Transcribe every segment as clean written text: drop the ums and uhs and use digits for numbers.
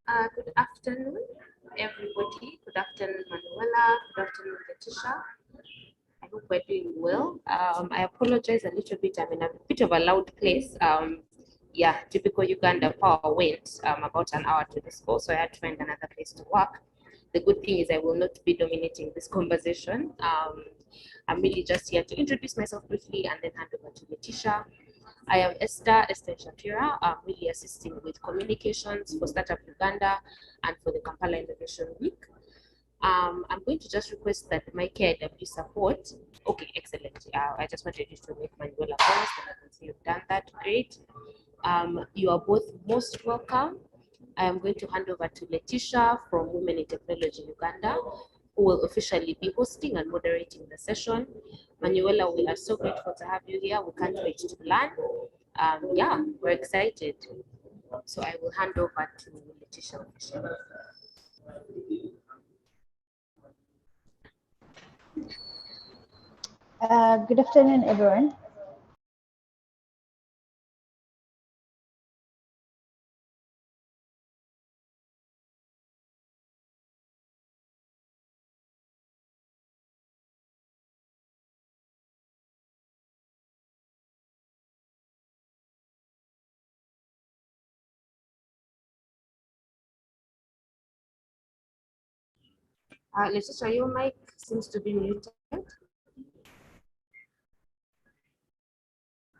Good afternoon, everybody. Good afternoon, Manuela. Good afternoon, Letitia. I hope we're doing well. I apologize a little bit. I'm in a bit of a loud place. Yeah, typical Uganda power went about an hour to this call, so I had to find another place to work. The good thing is I will not be dominating this conversation. I'm really just here to introduce myself briefly and then hand over to Letitia. I am Esther Shapira. I'm really assisting with communications for Startup Uganda and for the Kampala Innovation Week. I'm going to just request that my KIW support. Okay, excellent. I just wanted you to make Manuela first, and I can see you've done that. Great. You are both most welcome. I am going to hand over to Letitia from Women in Technology Uganda, who will officially be hosting and moderating the session. Manuela, we are so grateful to have you here. We can't wait to learn. Yeah, we're excited. So I will hand over to Letitia officially. Good afternoon, everyone. Letitia, your mic seems to be muted.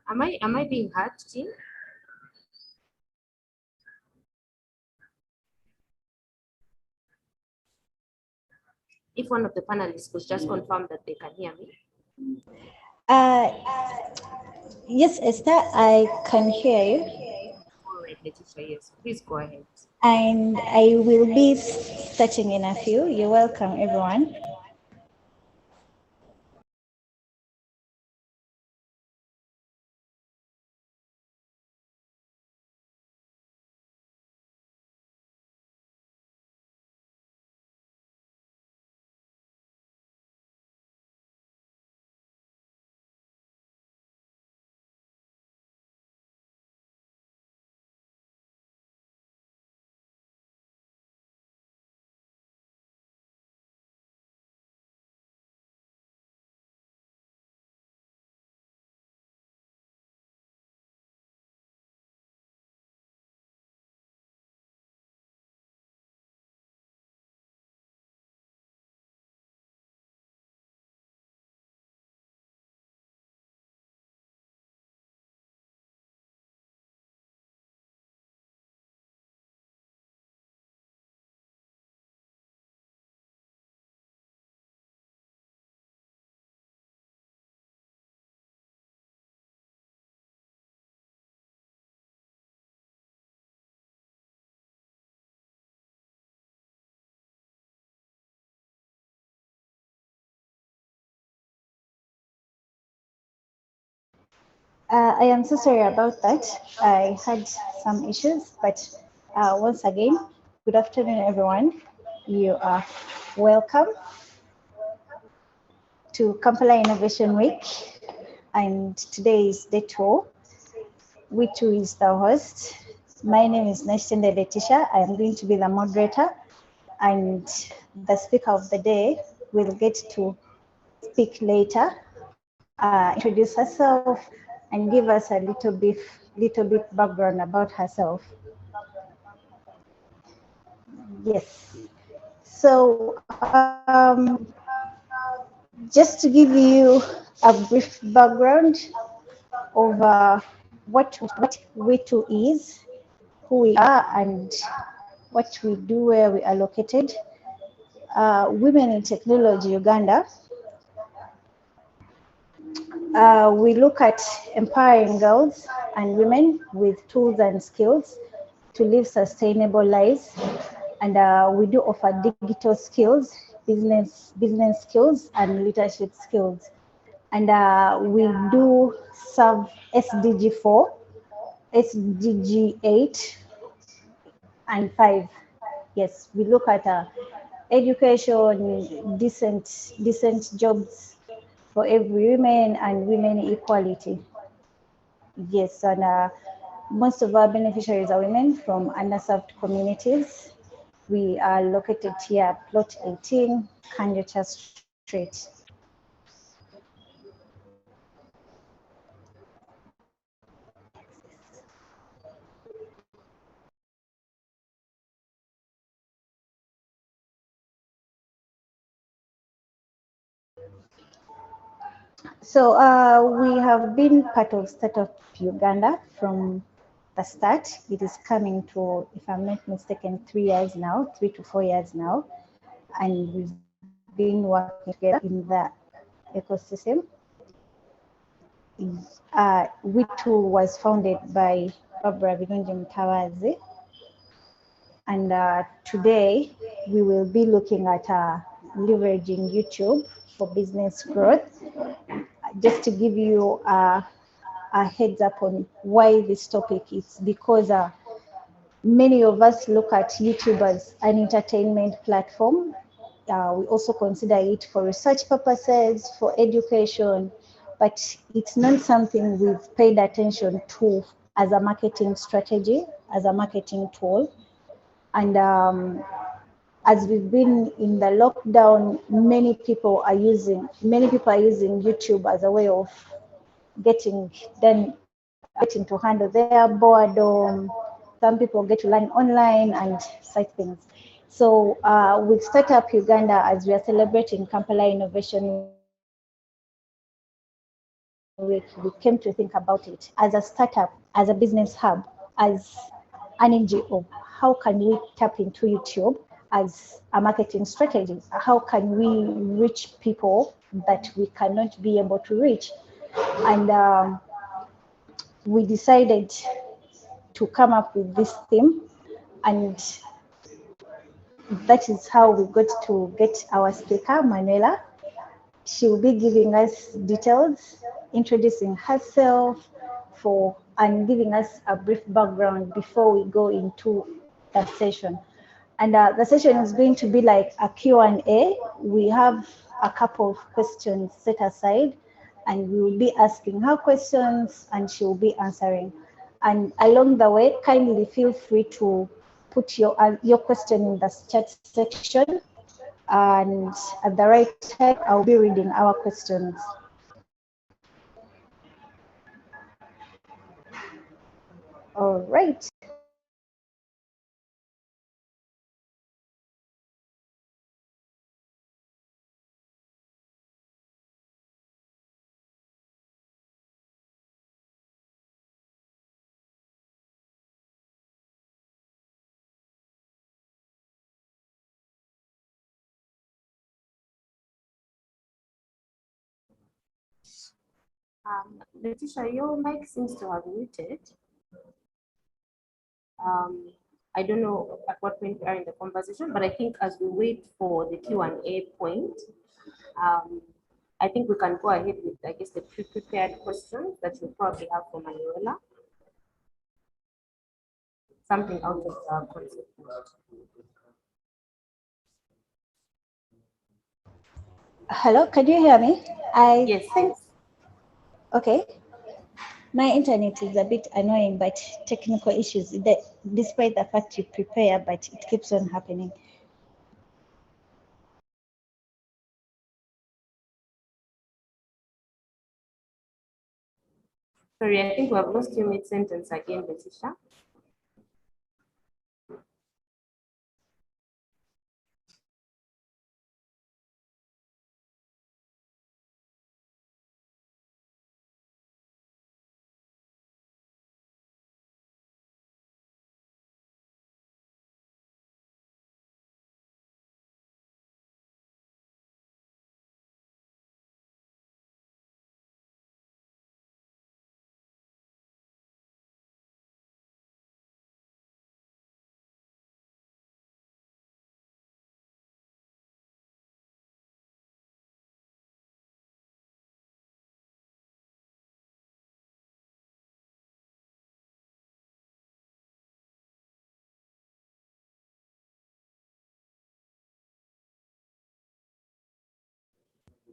Am I being heard, team? If one of the panelists could just confirm that they can hear me. Uh, yes, Esther, I can hear you. All right, Letitia, yes, please go ahead. And I will be starting in a few. You're welcome, everyone. I am so sorry about that. I had some issues, but once again, good afternoon, everyone. You are welcome to Kampala Innovation Week, and today is day 2. Which is the host. My name is Nashende Letitia. I am going to be the moderator, and the speaker of the day will get to speak later, introduce herself, and give us a little bit background about herself. Yes. So, just to give you a brief background of what We2 is, who we are, and what we do, where we are located. Women in Technology Uganda. We look at empowering girls and women with tools and skills to live sustainable lives, and we do offer digital skills, business skills, and leadership skills. And we do serve SDG 4, SDG 8, and 5. Yes, we look at education, decent jobs for every woman, and women equality. Yes, and most of our beneficiaries are women from underserved communities. We are located here, plot 18, Kanjata Street. So we have been part of Startup Uganda from the start. It is coming to, if I'm not mistaken, 3 years now, 3 to 4 years now. And we've been working together in the ecosystem. We too was founded by Barbara Birungi Mutawazi. And today we will be looking at leveraging YouTube for business growth. Just to give you a heads up on why this topic is because many of us look at YouTube as an entertainment platform. We also consider it for research purposes, for education, but it's not something we've paid attention to as a marketing strategy, as a marketing tool. And as we've been in the lockdown, many people are using YouTube as a way of getting getting to handle their boredom. Some people get to learn online and such things. So with Startup Uganda, as we are celebrating Kampala Innovation Week, we came to think about it as a startup, as a business hub, as an NGO. How can we tap into YouTube as a marketing strategy? How can we reach people that we cannot be able to reach? And we decided to come up with this theme, and that is how we got to get our speaker, Manuela. She will be giving us details, introducing herself and giving us a brief background before we go into the session. And the session is going to be like a Q&A. We have a couple of questions set aside, and we will be asking her questions and she will be answering. And along the way, kindly feel free to put your question in the chat section. And at the right time, I'll be reading our questions. All right. Letitia, your mic seems to have muted. I don't know at what point we are in the conversation, but I think as we wait for the Q&A point, I think we can go ahead with, I guess, the pre-prepared questions that you probably have for Manuela. Something out of the concept. Hello, can you hear me? Yes. Okay. My internet is a bit annoying, but technical issues, despite the fact you prepare, but it keeps on happening. Sorry, I think we have lost you mid-sentence again, Letitia.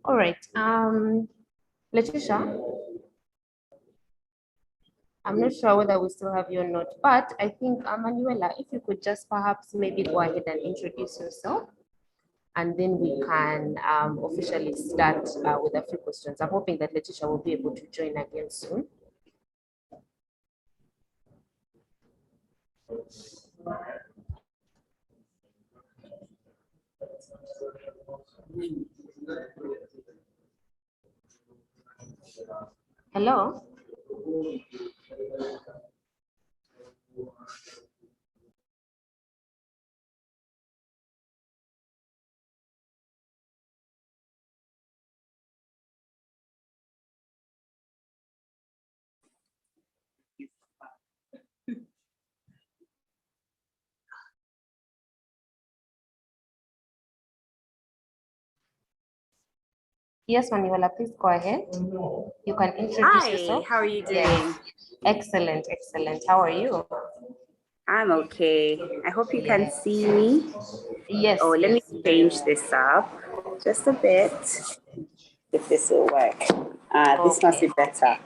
All right. Letitia, I'm not sure whether we still have you or not, but I think, Manuela, if you could just perhaps maybe go ahead and introduce yourself, and then we can officially start with a few questions. I'm hoping that Letitia will be able to join again soon. Hello? Yes, Manuela, please go ahead. You can introduce yourself. Hi, how are you doing? Yes. Excellent, excellent. How are you? I'm okay. I hope you can Yes. see me. Yes. Oh, let me Yes, very change well. this up just a bit, if this will work. This must Okay. be better. Is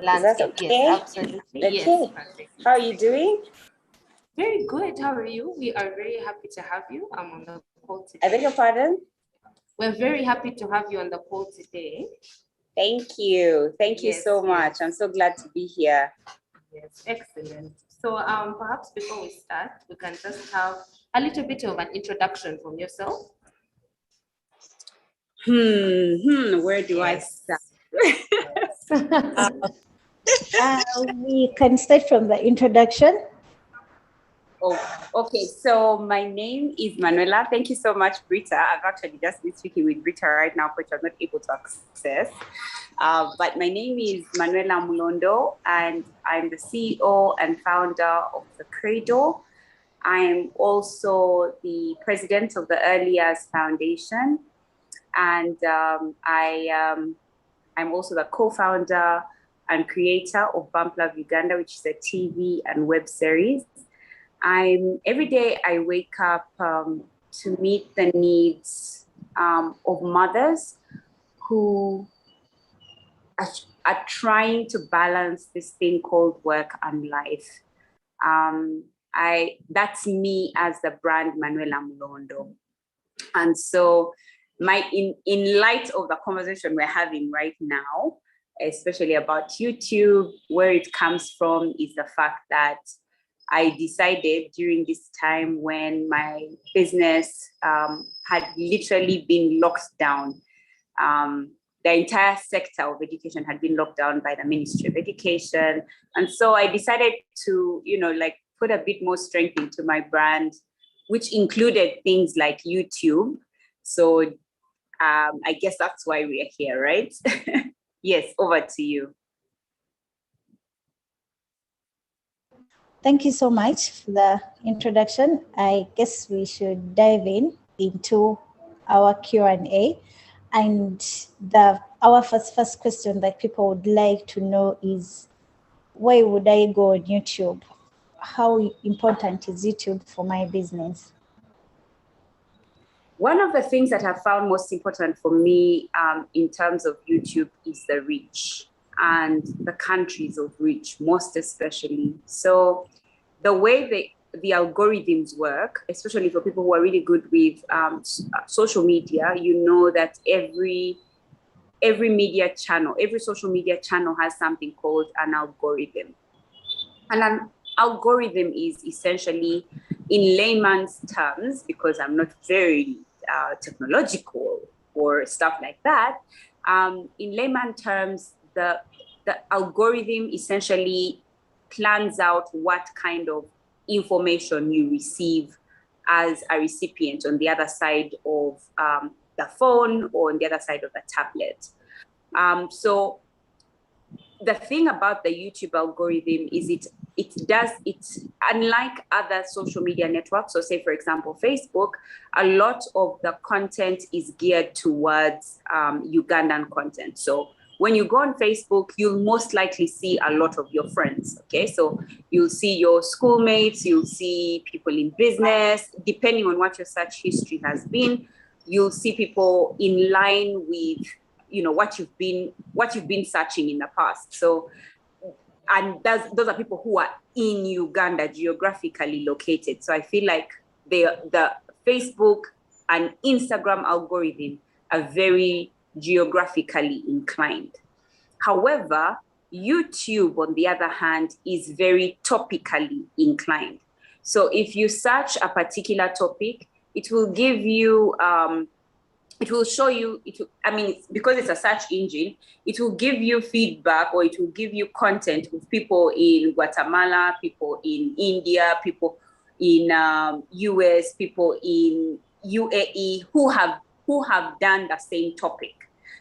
that Landscape, yes, okay? absolutely. Yes, Okay. perfect. How are you doing? Very good. How are you? We are very happy to have you on the call I beg today. your pardon? We're very happy to have you on the call today. Thank you. Thank you Yes, so much. yes. I'm so glad to be here. Yes, excellent. So perhaps before we start, we can just have a little bit of an introduction from yourself. Where do I Yes. start? We can start from the introduction. Oh, okay. So my name is Manuela. Thank you so much, Brita. I've actually just been speaking with Brita right now, which I'm not able to access. But my name is Manuela Mulondo, and I'm the CEO and founder of the Credo. I'm also the president of the Early Years Foundation, and I'm also the co-founder and creator of Bump Love Uganda, which is a TV and web series. Every day I wake up to meet the needs of mothers who are trying to balance this thing called work and life. That's me as the brand Manuela Mulondo. And so in light of the conversation we're having right now, especially about YouTube, where it comes from is the fact that I decided during this time when my business had literally been locked down. The entire sector of education had been locked down by the Ministry of Education. And so I decided to, put a bit more strength into my brand, which included things like YouTube. So I guess that's why we're here, right? Yes, over to you. Thank you so much for the introduction. I guess we should dive into our Q&A. And our first question that people would like to know is, why would I go on YouTube? How important is YouTube for my business? One of the things that I found most important for me in terms of YouTube is the reach and the countries of reach, most especially. So the way the algorithms work, especially for people who are really good with social media, you know that every media channel, every social media channel has something called an algorithm. And an algorithm is essentially, in layman's terms, because I'm not very technological or stuff like that, in layman terms, the algorithm essentially plans out what kind of information you receive as a recipient on the other side of the phone or on the other side of the tablet. So the thing about the YouTube algorithm is it's unlike other social media networks. So say, for example, Facebook, a lot of the content is geared towards Ugandan content. So when you go on Facebook, you'll most likely see a lot of your friends, okay? So you'll see your schoolmates, you'll see people in business, depending on what your search history has been, you'll see people in line with what you've been searching in the past. So and those are people who are in Uganda, geographically located. So I feel like the Facebook and Instagram algorithm are very geographically inclined. However, YouTube, on the other hand, is very topically inclined. So if you search a particular topic, it will give you, it will show you, because it's a search engine, it will give you feedback, or it will give you content with people in Guatemala, people in India, people in US, people in UAE who have done the same topic.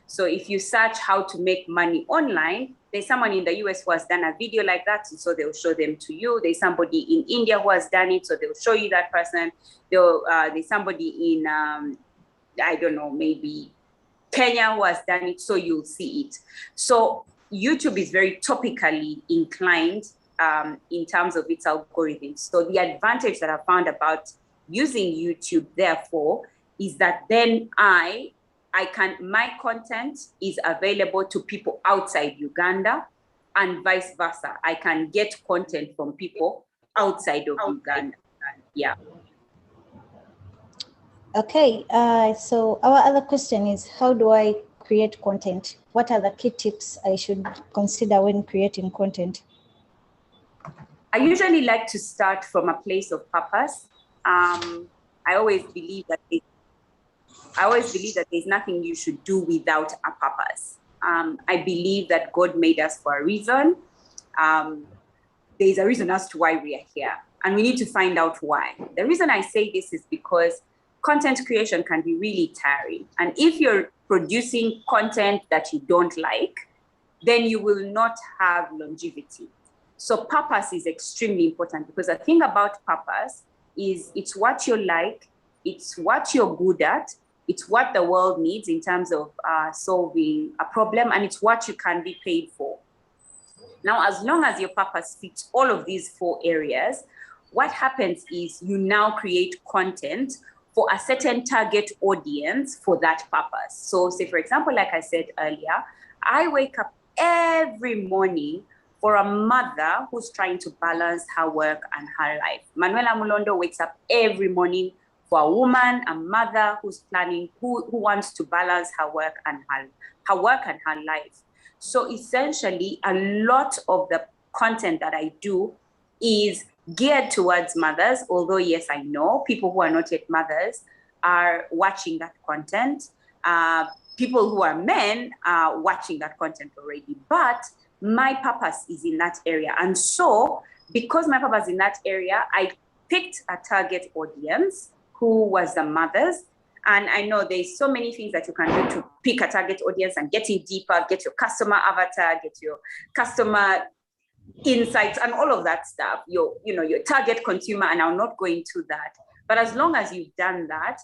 So if you search how to make money online, there's someone in the US who has done a video like that, and so they'll show them to you. There's somebody in India who has done it, so they'll show you that person. There's somebody in, I don't know, maybe Kenya who has done it, so you'll see it. So YouTube is very topically inclined in terms of its algorithms. So the advantage that I found about using YouTube, therefore, is that then my content is available to people outside Uganda, and vice versa. I can get content from people outside of Uganda. Yeah. Okay, so our other question is, how do I create content? What are the key tips I should consider when creating content? I usually like to start from a place of purpose. I always believe that there's nothing you should do without a purpose. I believe that God made us for a reason. There's a reason as to why we are here, and we need to find out why. The reason I say this is because content creation can be really tiring. And if you're producing content that you don't like, then you will not have longevity. So purpose is extremely important, because the thing about purpose is it's what you like, it's what you're good at, it's what the world needs in terms of solving a problem, and it's what you can be paid for. Now, as long as your purpose fits all of these 4 areas, what happens is you now create content for a certain target audience for that purpose. So say, for example, like I said earlier, I wake up every morning for a mother who's trying to balance her work and her life. Manuela Mulondo wakes up every morning for a woman, a mother who's planning, who wants to balance her work and her life. So essentially, a lot of the content that I do is geared towards mothers, although yes, I know people who are not yet mothers are watching that content. People who are men are watching that content already, but my purpose is in that area. And so because my purpose is in that area, I picked a target audience who was the mothers. And I know there's so many things that you can do to pick a target audience and get it deeper, get your customer avatar, get your customer insights and all of that stuff, your target consumer, and I'll not go into that. But as long as you've done that,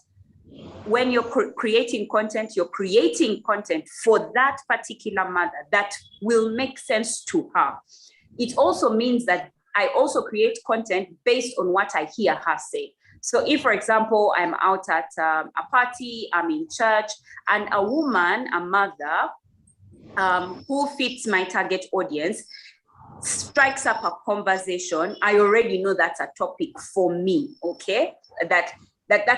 when you're creating content, you're creating content for that particular mother that will make sense to her. It also means that I also create content based on what I hear her say. So if, for example, I'm out at a party, I'm in church, and a woman, a mother, who fits my target audience, strikes up a conversation, I already know that's a topic for me, okay? That's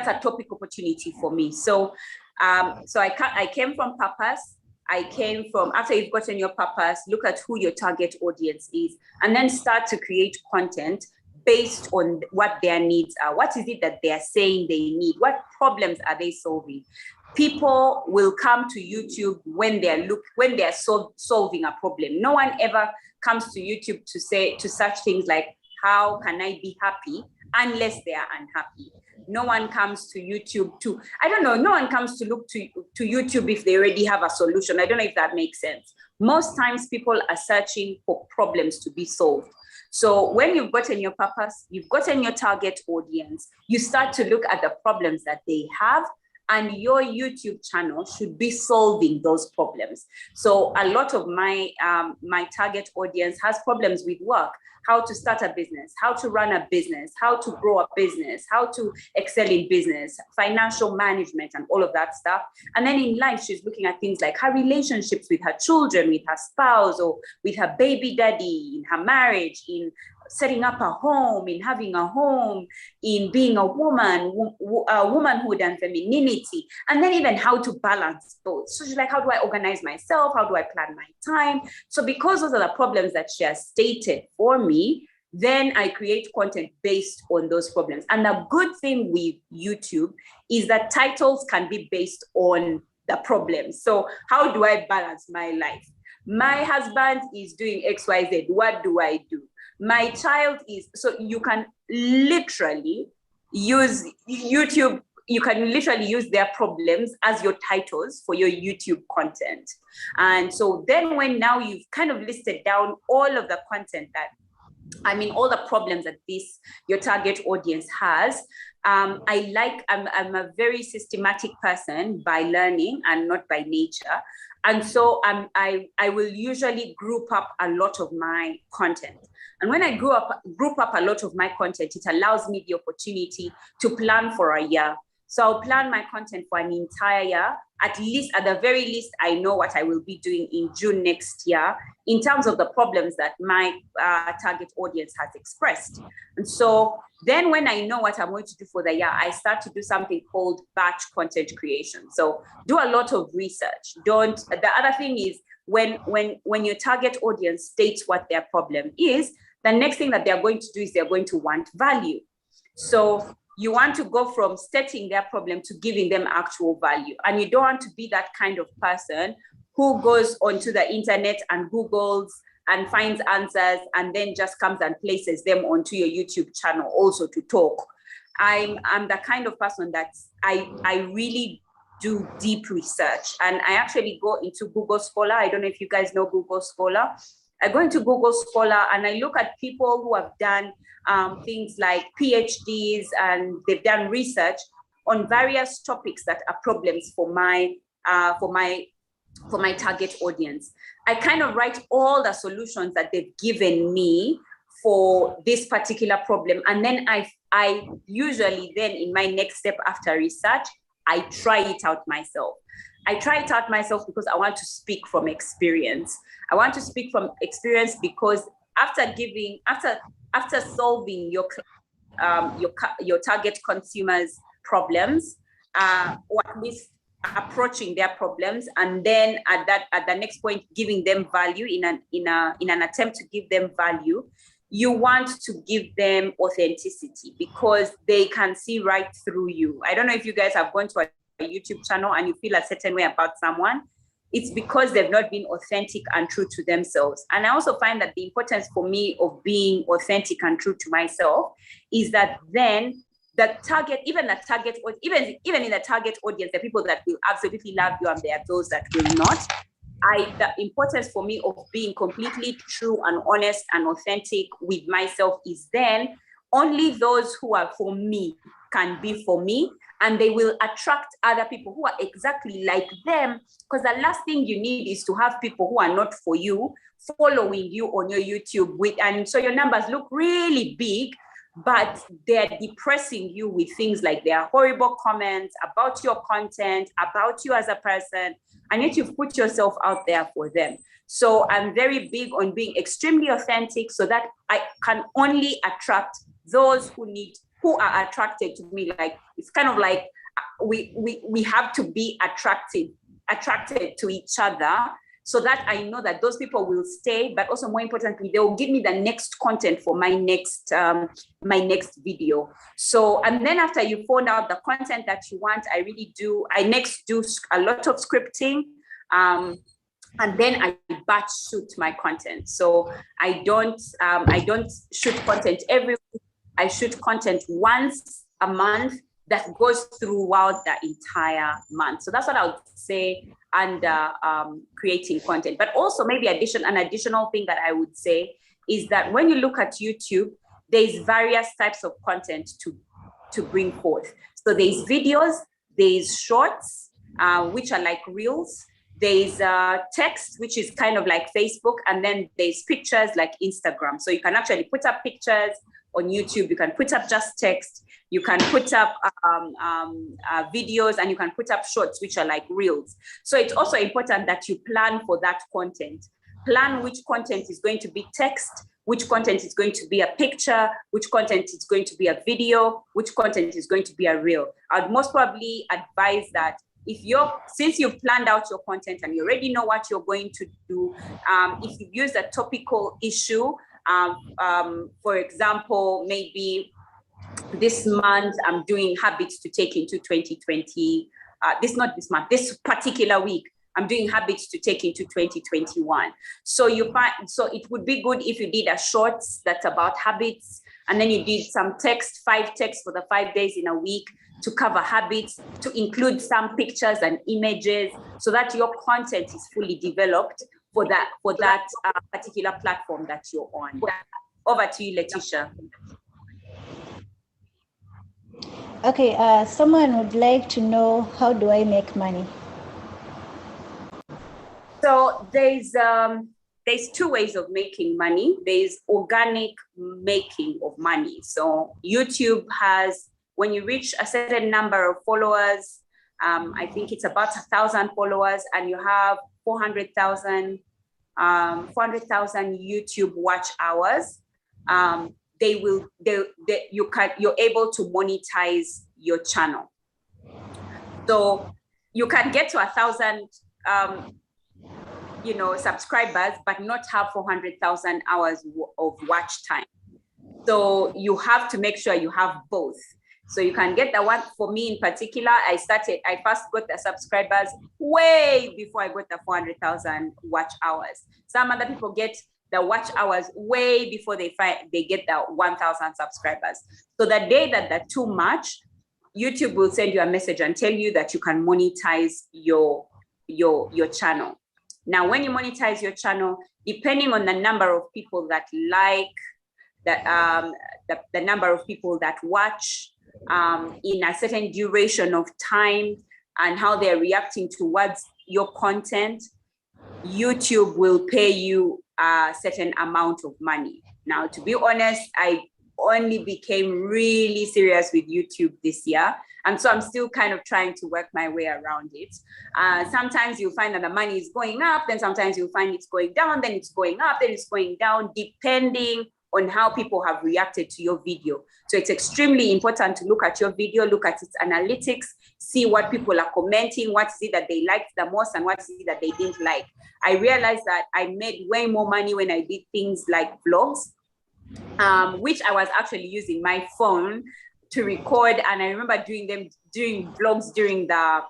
a topic opportunity for me. So I came from purpose. I came from, after you've gotten your purpose, look at who your target audience is, and then start to create content based on what their needs are. What is it that they're saying they need? What problems are they solving? People will come to YouTube when they're solving a problem. No one ever comes to YouTube to search things like, how can I be happy, unless they are unhappy. No one comes to YouTube no one comes to look to YouTube if they already have a solution. I don't know if that makes sense. Most times people are searching for problems to be solved. So when you've gotten your purpose, you've gotten your target audience, you start to look at the problems that they have and your YouTube channel should be solving those problems. So a lot of my my target audience has problems with work, how to start a business, how to run a business, how to grow a business, how to excel in business, financial management, and all of that stuff. And then in life, she's looking at things like her relationships with her children, with her spouse, or with her baby daddy, in her marriage, in setting up a home, in having a home, in being a woman, womanhood and femininity, and then even how to balance both. So she's like, how do I organize myself? How do I plan my time? So because those are the problems that she has stated for me, then I create content based on those problems. And the good thing with YouTube is that titles can be based on the problems. So how do I balance my life? My husband is doing XYZ. What do I do? My child is, so you can literally use YouTube, you can literally use their problems as your titles for your YouTube content. And so then when now you've kind of listed down all of the content that, I mean, all the problems that your target audience has, I'm a very systematic person by learning and not by nature. And so I will usually group up a lot of my content. And when I group up a lot of my content, it allows me the opportunity to plan for a year. So I'll plan my content for an entire year. At the very least, I know what I will be doing in June next year in terms of the problems that my target audience has expressed. And so then when I know what I'm going to do for the year, I start to do something called batch content creation. So do a lot of research. The other thing is when your target audience states what their problem is, the next thing that they're going to do is they're going to want value. So you want to go from stating their problem to giving them actual value. And you don't want to be that kind of person who goes onto the internet and Googles and finds answers and then just comes and places them onto your YouTube channel also to talk. I'm the kind of person that I really do deep research, and I actually go into Google Scholar. I don't know if you guys know Google Scholar. I go into Google Scholar and I look at people who have done things like PhDs, and they've done research on various topics that are problems for my target audience. I kind of write all the solutions that they've given me for this particular problem, and then I usually then in my next step after research, I try it out myself. I try it out myself because I want to speak from experience. I want to speak from experience because after solving your target consumers' problems, or at least approaching their problems, and then at the next point giving them value in an attempt to give them value, you want to give them authenticity because they can see right through you. I don't know if you guys have gone to a YouTube channel and you feel a certain way about someone. It's because they've not been authentic and true to themselves. And I also find that the importance for me of being authentic and true to myself is that then the target, even in the target audience, the people that will absolutely love you and there are those that will not. The importance for me of being completely true and honest and authentic with myself is then only those who are for me can be for me, and they will attract other people who are exactly like them, because the last thing you need is to have people who are not for you following you on your YouTube and so your numbers look really big, but they're depressing you with things like their horrible comments about your content, about you as a person, and yet you've put yourself out there for them. So I'm very big on being extremely authentic so that I can only attract those who are attracted to me. Like, it's kind of like we have to be attracted to each other, so that I know that those people will stay, but also more importantly, they will give me the next content for my next video. So, and then after you found out the content that you want, I next do a lot of scripting, and then I batch shoot my content. So I don't shoot content every week. I shoot content once a month that goes throughout the entire month. So that's what I would say under creating content. But also maybe an additional thing that I would say is that when you look at YouTube, there's various types of content to bring forth. So there's videos, There's shorts, which are like reels. There's text, which is kind of like Facebook, and then there's pictures like Instagram. So you can actually put up pictures on YouTube. You can put up just text. You can put up videos, and you can put up shorts, which are like reels. So it's also important that you plan for that content. Plan which content is going to be text, which content is going to be a picture, which content is going to be a video, which content is going to be a reel. I'd most probably advise that since you've planned out your content and you already know what you're going to do, if you've used a topical issue, for example, maybe this month I'm doing habits to take into 2020, this particular week, I'm doing habits to take into 2021. So it would be good if you did a shorts that's about habits, and then you did some text, 5 texts for the 5 days in a week to cover habits, to include some pictures and images, so that your content is fully developed for that particular platform that you're on. Over to you, Letitia. Okay, someone would like to know, how do I make money? So there's 2 ways of making money. There's organic making of money. So YouTube has, when you reach a certain number of followers, I think it's about 1,000 followers, and you have 400,000 YouTube watch hours, you're able to monetize your channel. So you can get to 1,000 subscribers, but not have 400,000 hours of watch time. So you have to make sure you have both. So you can get the one. For me in particular, I first got the subscribers way before I got the 400,000 watch hours. Some other people get the watch hours way before they get the 1,000 subscribers. So the day that they're too much, YouTube will send you a message and tell you that you can monetize your channel. Now, when you monetize your channel, depending on the number of people that like, the number of people that watch in a certain duration of time, and how they're reacting towards your content, YouTube will pay you a certain amount of money. Now, to be honest, I only became really serious with YouTube this year. And so I'm still kind of trying to work my way around it. Sometimes you'll find that the money is going up, then sometimes you'll find it's going down, then it's going up, then it's going down, depending on how people have reacted to your video. So it's extremely important to look at your video, look at its analytics, see what people are commenting, what is it that they liked the most and what is it that they didn't like. I realized that I made way more money when I did things like vlogs, which I was actually using my phone to record. And I remember doing vlogs during the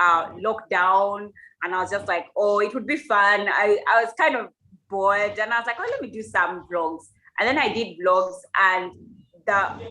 lockdown. And I was just like, oh, it would be fun. I was kind of bored, and I was like, oh, let me do some vlogs. And then I did vlogs, and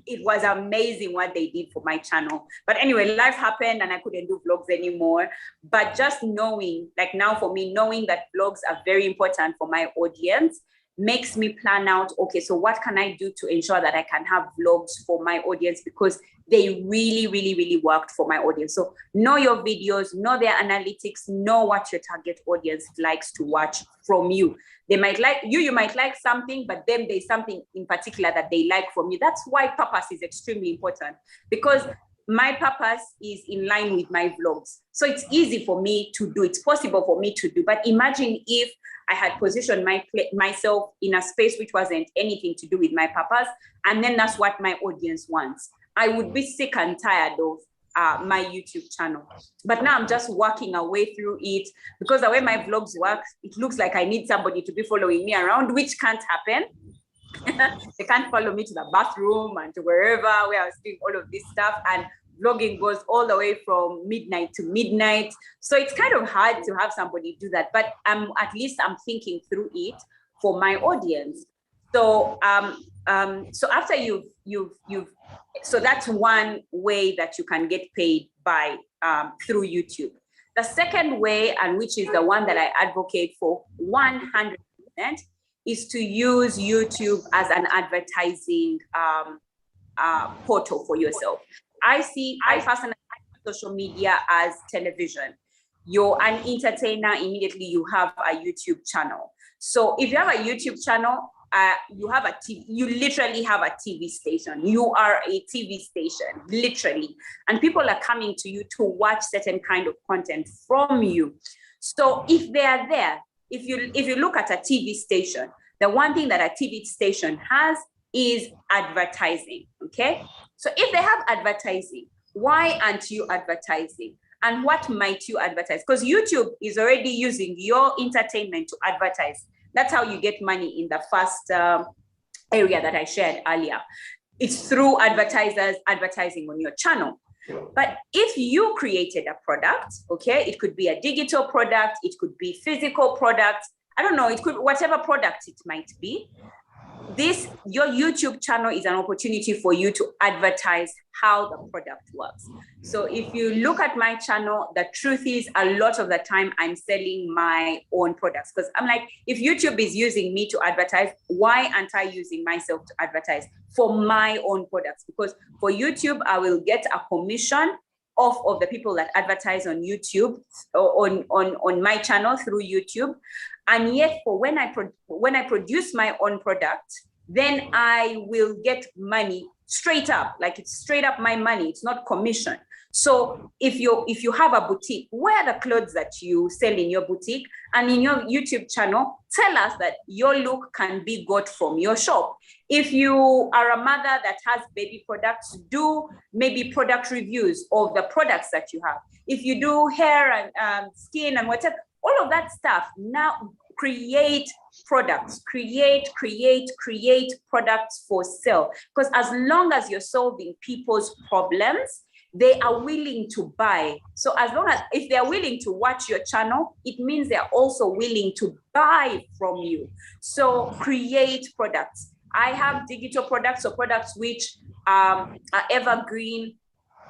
it was amazing what they did for my channel. But anyway, life happened and I couldn't do vlogs anymore. But just knowing, like now for me, knowing that vlogs are very important for my audience makes me plan out, okay, so what can I do to ensure that I can have vlogs for my audience, because they really, really, really worked for my audience. So know your videos, know their analytics, know what your target audience likes to watch from you. They might like you might like something, but then there's something in particular that they like from you. That's why purpose is extremely important, because my purpose is in line with my vlogs. So it's easy for me to do, it's possible for me to do. But imagine if I had positioned myself in a space which wasn't anything to do with my purpose, and then that's what my audience wants. I would be sick and tired of my YouTube channel. But now I'm just working our way through it, because the way my vlogs work, it looks like I need somebody to be following me around, which can't happen. They can't follow me to the bathroom and to wherever where I was doing all of this stuff. And vlogging goes all the way from midnight to midnight. So it's kind of hard to have somebody do that. But at least I'm thinking through it for my audience. So so after so that's one way that you can get paid by through YouTube. The second way, and which is the one that I advocate for 100%, is to use YouTube as an advertising portal for yourself. I personally social media as television. You're an entertainer, immediately you have a YouTube channel. So if you have a YouTube channel, you have a TV, you literally have a TV station. You are a TV station, literally. And people are coming to you to watch certain kind of content from you. So if they are there, if you look at a TV station, the one thing that a TV station has is advertising, okay? So if they have advertising, why aren't you advertising? And what might you advertise? Because YouTube is already using your entertainment to advertise. That's how you get money in the first area that I shared earlier. It's through advertisers advertising on your channel. But if you created a product, okay, it could be a digital product, it could be physical product, I don't know, it could, whatever product it might be, your YouTube channel is an opportunity for you to advertise how the product works. So if you look at my channel, the truth is a lot of the time I'm selling my own products, because I'm like, if YouTube is using me to advertise, why aren't I using myself to advertise for my own products? Because for YouTube, I will get a commission off of the people that advertise on YouTube or on my channel through YouTube. And yet for when I produce my own product, then I will get money straight up, like it's straight up my money. It's not commission. So if you have a boutique, wear the clothes that you sell in your boutique, and in your YouTube channel, tell us that your look can be got from your shop. If you are a mother that has baby products, do maybe product reviews of the products that you have. If you do hair and skin and whatever, all of that stuff, now create products, create products for sale. Because as long as you're solving people's problems, they are willing to buy. So as long as, if they're willing to watch your channel, it means they're also willing to buy from you. So create products. I have digital products, so products which are evergreen.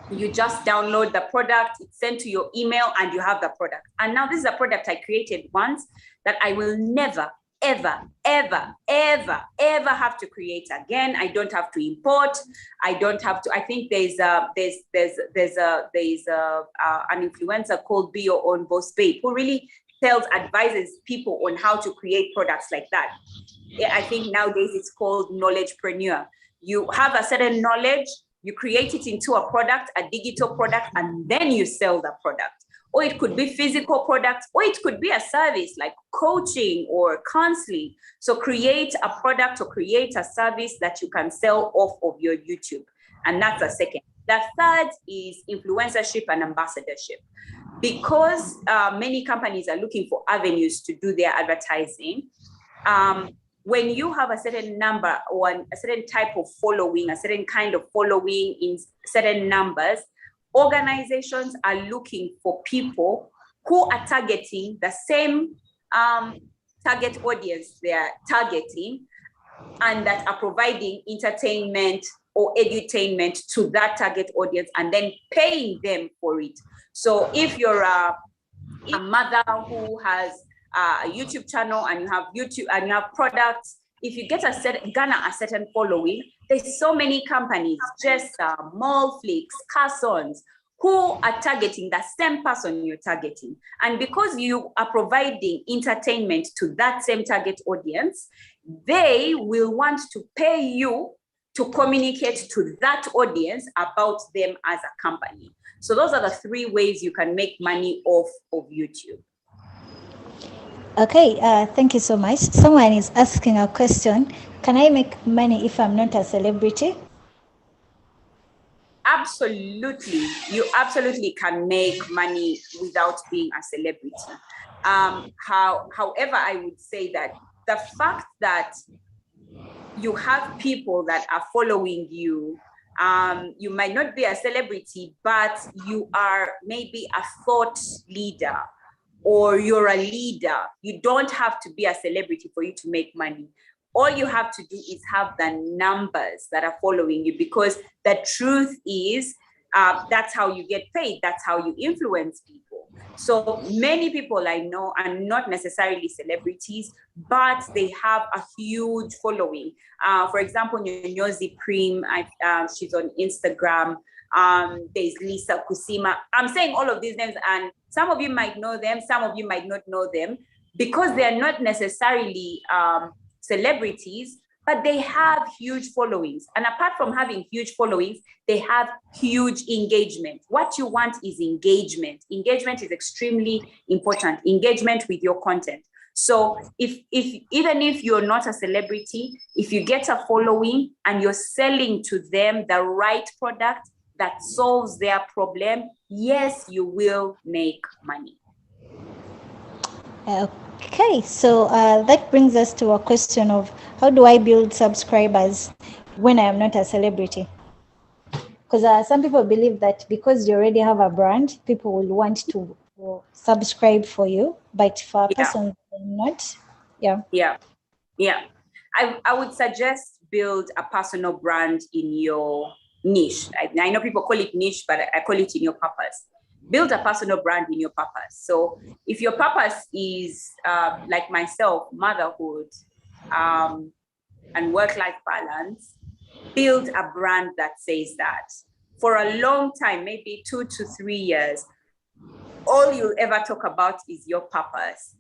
You just download the product, it's sent to your email, and you have the product. And now this is a product I created once that I will never, ever have to create again. I don't have to import. I don't have to. I think there's an influencer called Be Your Own Boss Babe who really advises people on how to create products like that. I think nowadays it's called knowledgepreneur. You have a certain knowledge, you create it into a product, a digital product, and then you sell the product. Or it could be physical products, or it could be a service like coaching or counseling. So create a product or create a service that you can sell off of your YouTube. And that's the second. The third is influencership and ambassadorship. Because many companies are looking for avenues to do their advertising, when you have a certain number or a certain type of following, a certain kind of following in certain numbers, organizations are looking for people who are targeting the same target audience they are targeting, and that are providing entertainment or edutainment to that target audience and then paying them for it. So if you're a mother who has a YouTube channel and you have YouTube and you have products, if you get garner a certain following, there's so many companies, just Mallflix, Carsons, who are targeting the same person you're targeting. And because you are providing entertainment to that same target audience, they will want to pay you to communicate to that audience about them as a company. So those are the three ways you can make money off of YouTube. Okay, thank you so much. Someone is asking a question. Can I make money if I'm not a celebrity? Absolutely. You absolutely can make money without being a celebrity. However, I would say that the fact that you have people that are following you, you might not be a celebrity, but you are maybe a thought leader, or you're a leader. You don't have to be a celebrity for you to make money. All you have to do is have the numbers that are following you, because the truth is that's how you get paid. That's how you influence people. So many people I know are not necessarily celebrities, but they have a huge following. For example, Nyozi Prim, she's on Instagram. There's Lisa Kusima. I'm saying all of these names, and some of you might know them, some of you might not know them, because they are not necessarily celebrities, but they have huge followings. And apart from having huge followings, they have huge engagement. What you want is engagement. Engagement is extremely important. Engagement with your content. So even if you're not a celebrity, if you get a following and you're selling to them the right product that solves their problem, yes, you will make money. Okay, so that brings us to a question of how do I build subscribers when I am not a celebrity? Because some people believe that because you already have a brand, people will want to subscribe for you, but for a person not, Yeah. I would suggest build a personal brand in your niche. I know people call it niche, but I call it in your purpose. Build a personal brand in your purpose. So if your purpose is like myself, motherhood and work-life balance, build a brand that says that. For a long time, maybe 2 to 3 years, all you'll ever talk about is your purpose.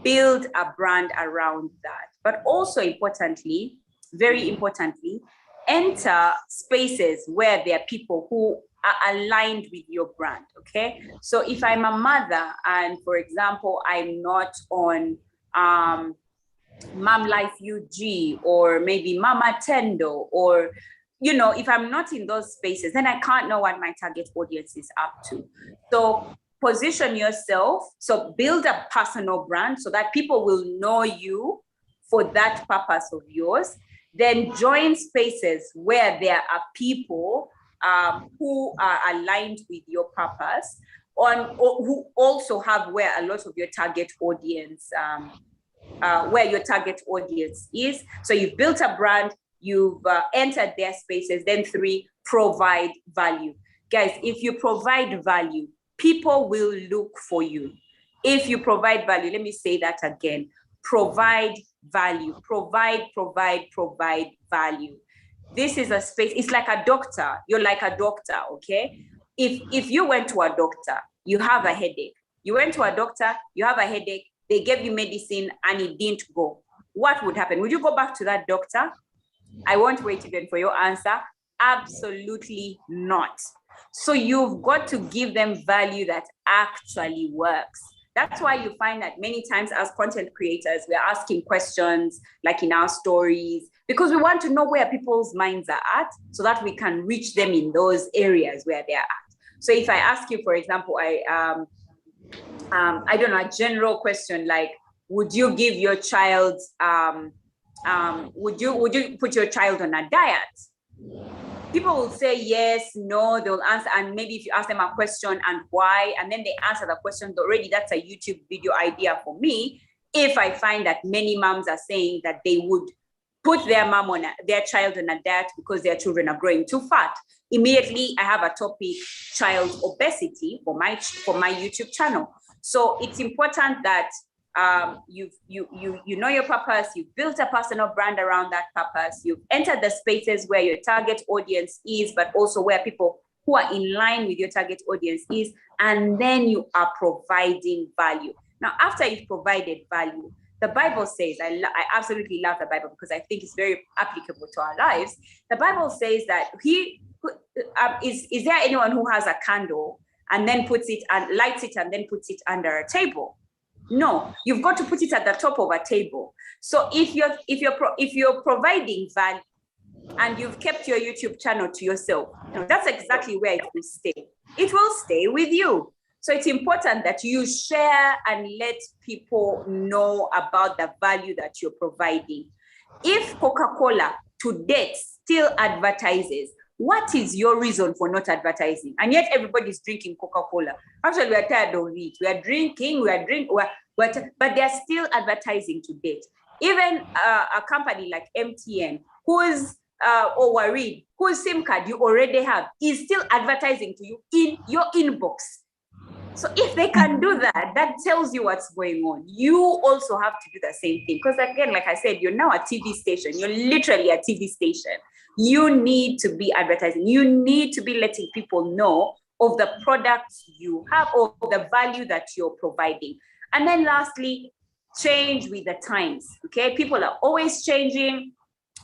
Build a brand around that. But also importantly, very importantly, enter spaces where there are people who are aligned with your brand, okay? So if I'm a mother and, for example, I'm not on Mom Life UG or maybe Mama Tendo, or, you know, if I'm not in those spaces, then I can't know what my target audience is up to. So position yourself, so build a personal brand so that people will know you for that purpose of yours. Then join spaces where there are people who are aligned with your purpose, or who also have where a lot of your target audience, where your target audience is. So you've built a brand, you've entered their spaces. Then 3, provide value. Guys, if you provide value, people will look for you. If you provide value, let me say that again, provide value, provide value. This is a space, it's like a doctor. You're like a doctor, okay? If you went to a doctor, you have a headache. You went to a doctor, you have a headache, they gave you medicine and it didn't go. What would happen? Would you go back to that doctor? I won't wait even for your answer. Absolutely not. So you've got to give them value that actually works. That's why you find that many times as content creators, we're asking questions like in our stories, because we want to know where people's minds are at so that we can reach them in those areas where they're at. So if I ask you, for example, I don't know, a general question like, would you give your child, would you put your child on a diet? People will say yes, no, they'll answer. And maybe if you ask them a question and why, and then they answer the question already, that's a YouTube video idea for me. If I find that many moms are saying that they would put their child on a diet because their children are growing too fat, immediately I have a topic, child obesity, for my YouTube channel. So it's important that you know your purpose, you've built a personal brand around that purpose, you've entered the spaces where your target audience is, but also where people who are in line with your target audience is, and then you are providing value. Now, after you've provided value, the Bible says, I absolutely love the Bible because I think it's very applicable to our lives. The Bible says that is there anyone who has a candle and then puts it and lights it and then puts it under a table? No, you've got to put it at the top of a table. So if you're providing value and you've kept your YouTube channel to yourself, that's exactly where it will stay. It will stay with you. So it's important that you share and let people know about the value that you're providing. If Coca-Cola to date still advertises, what is your reason for not advertising? And yet everybody's drinking Coca-Cola. Actually, we are tired of it. We are drinking, but they're still advertising to date. Even a company like MTN, whose or Warid, whose SIM card you already have, is still advertising to you in your inbox. So if they can do that, that tells you what's going on. You also have to do the same thing. Because again, like I said, you're now a TV station. You're literally a TV station. You need to be advertising. You need to be letting people know of the products you have or the value that you're providing. And then lastly, change with the times, okay? People are always changing.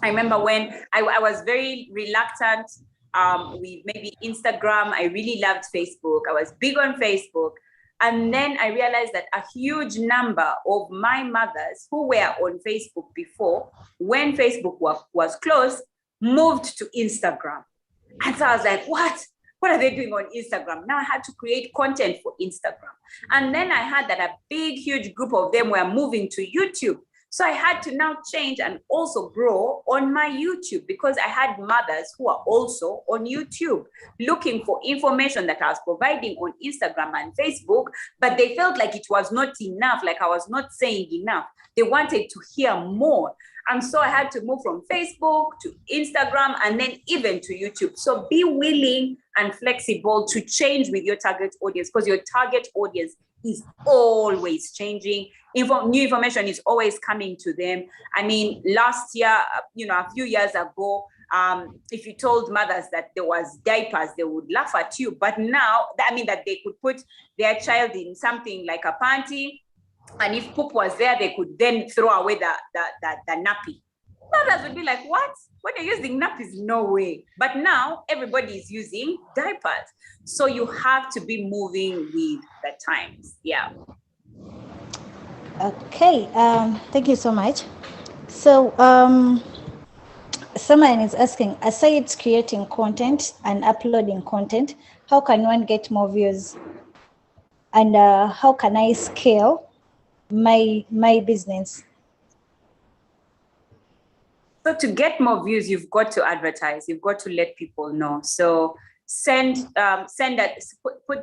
I remember when I was very reluctant with maybe Instagram. I really loved Facebook. I was big on Facebook. And then I realized that a huge number of my mothers who were on Facebook before, when Facebook was closed, moved to Instagram. And so I was like, what? What are they doing on Instagram? Now I had to create content for Instagram. And then I had that a big, huge group of them were moving to YouTube. So I had to now change and also grow on my YouTube because I had mothers who are also on YouTube looking for information that I was providing on Instagram and Facebook, but they felt like it was not enough, like I was not saying enough. They wanted to hear more. And so I had to move from Facebook to Instagram and then even to YouTube. So be willing and flexible to change with your target audience because your target audience is always changing. New information is always coming to them. I mean, last year, a few years ago, if you told mothers that there was diapers, they would laugh at you. But now, that they could put their child in something like a panty, and if poop was there, they could then throw away the nappy. Mothers would be like, what? When you're using nappies? No way. But now everybody is using diapers. So you have to be moving with the times. Yeah. Okay. Thank you so much. So someone is asking, aside creating content and uploading content, how can one get more views? And how can I scale my business? So to get more views, you've got to advertise. You've got to let people know. So put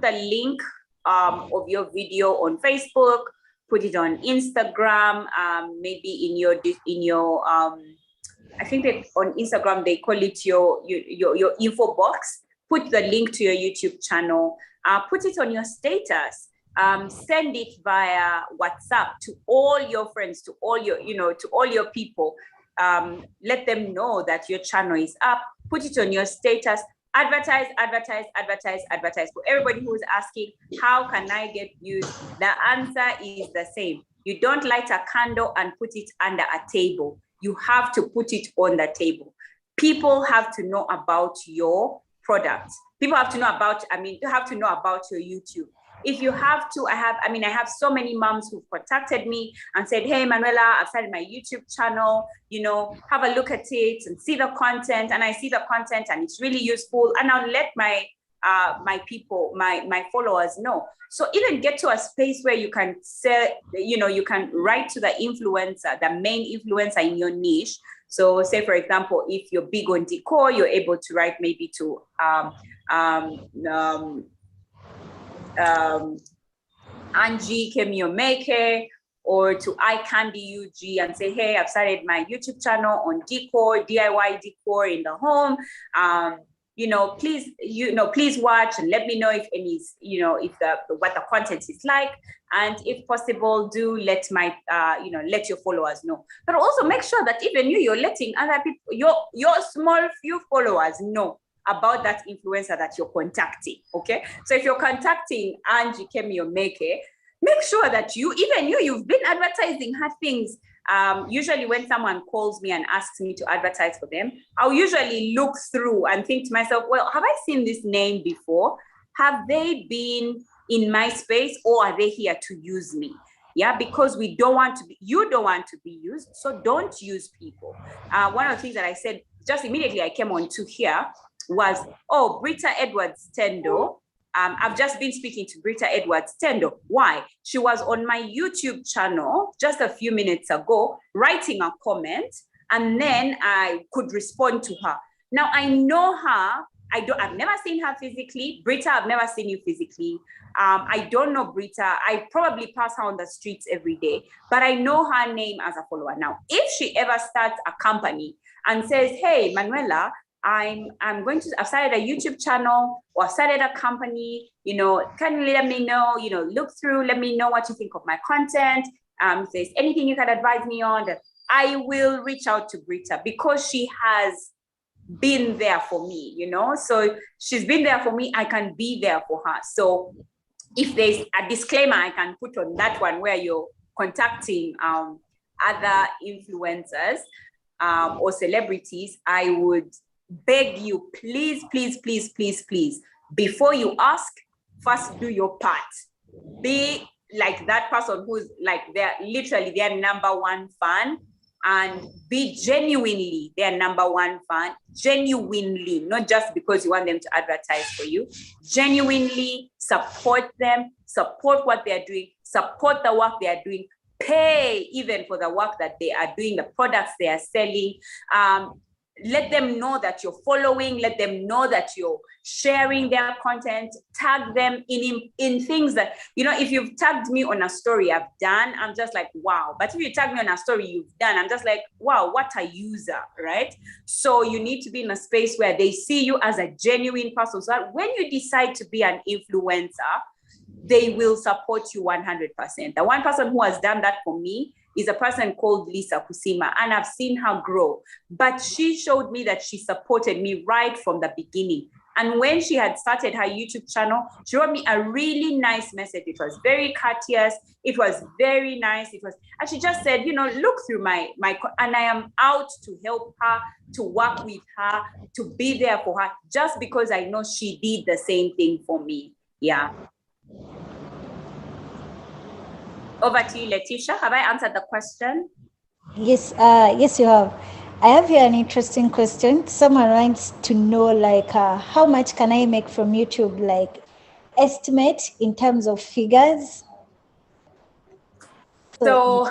the link of your video on Facebook, put it on Instagram, maybe in your I think that on Instagram they call it your info box. Put the link to your YouTube channel. Put it on your status. Send it via WhatsApp to all your friends, to all your people. Let them know that your channel is up. Put it on your status. Advertise. For everybody who is asking, how can I get views? The answer is the same. You don't light a candle and put it under a table. You have to put it on the table. People have to know about your product. People have to know about, you have to know about your YouTube. If you have to, I have so many moms who've contacted me and said, hey, Manuela, I've started my YouTube channel, have a look at it and see the content. And I see the content and it's really useful. And I'll let my people, my followers know. So even get to a space where you can say, you can write to the influencer, the main influencer in your niche. So say, for example, if you're big on decor, you're able to write maybe to, Angie Kemiomeke or to iCandy UG and say, hey, I've started my YouTube channel on decor, DIY decor in the home. Please watch and let me know if any, what the content is like. And if possible, do let let your followers know. But also make sure that even you're letting other people, your small few followers know about that influencer that you're contacting, okay? So if you're contacting Angie Kemiomeke, make sure that you've been advertising her things. Usually when someone calls me and asks me to advertise for them, I'll usually look through and think to myself, well, have I seen this name before? Have they been in my space or are they here to use me? Yeah, because you don't want to be used, so don't use people. One of the things that I said, just immediately I came on to here, was, Britta Edwards Tendo. I've just been speaking to Britta Edwards Tendo. Why? She was on my YouTube channel just a few minutes ago, writing a comment, and then I could respond to her. Now I know her. I've never seen her physically. Britta, I've never seen you physically. I don't know Britta. I probably pass her on the streets every day, but I know her name as a follower. Now, if she ever starts a company and says, hey, Manuela, I've started a YouTube channel or I've started a company, can you let me know, look through, let me know what you think of my content. If there's anything you can advise me on, that I will reach out to Britta because she has been there for me, you know? So she's been there for me, I can be there for her. So if there's a disclaimer I can put on that one where you're contacting other influencers or celebrities, I would beg you, please, please, please, please, please, before you ask, first do your part. Be like that person who's like, they're literally their number one fan, and be genuinely their number one fan, genuinely, not just because you want them to advertise for you. Genuinely support them, support what they're doing, support the work they are doing, pay even for the work that they are doing, the products they are selling. Let them know that you're following, let them know that you're sharing their content, tag them in things that, you know, if you've tagged me on a story I've done, I'm just like, wow. But if you tag me on a story you've done, I'm just like, wow, what a user, right? So you need to be in a space where they see you as a genuine person. So that when you decide to be an influencer, they will support you 100%. The one person who has done that for me is a person called Lisa Kusima, and I've seen her grow. But she showed me that she supported me right from the beginning. And when she had started her YouTube channel, she wrote me a really nice message. It was very courteous. It was very nice. And she just said, you know, look through my, and I am out to help her, to work with her, to be there for her, just because I know she did the same thing for me. Yeah. Over to you, Letitia. Have I answered the question? Yes, yes, you have. I have here an interesting question. Someone wants to know, like, how much can I make from YouTube? Like, estimate in terms of figures. So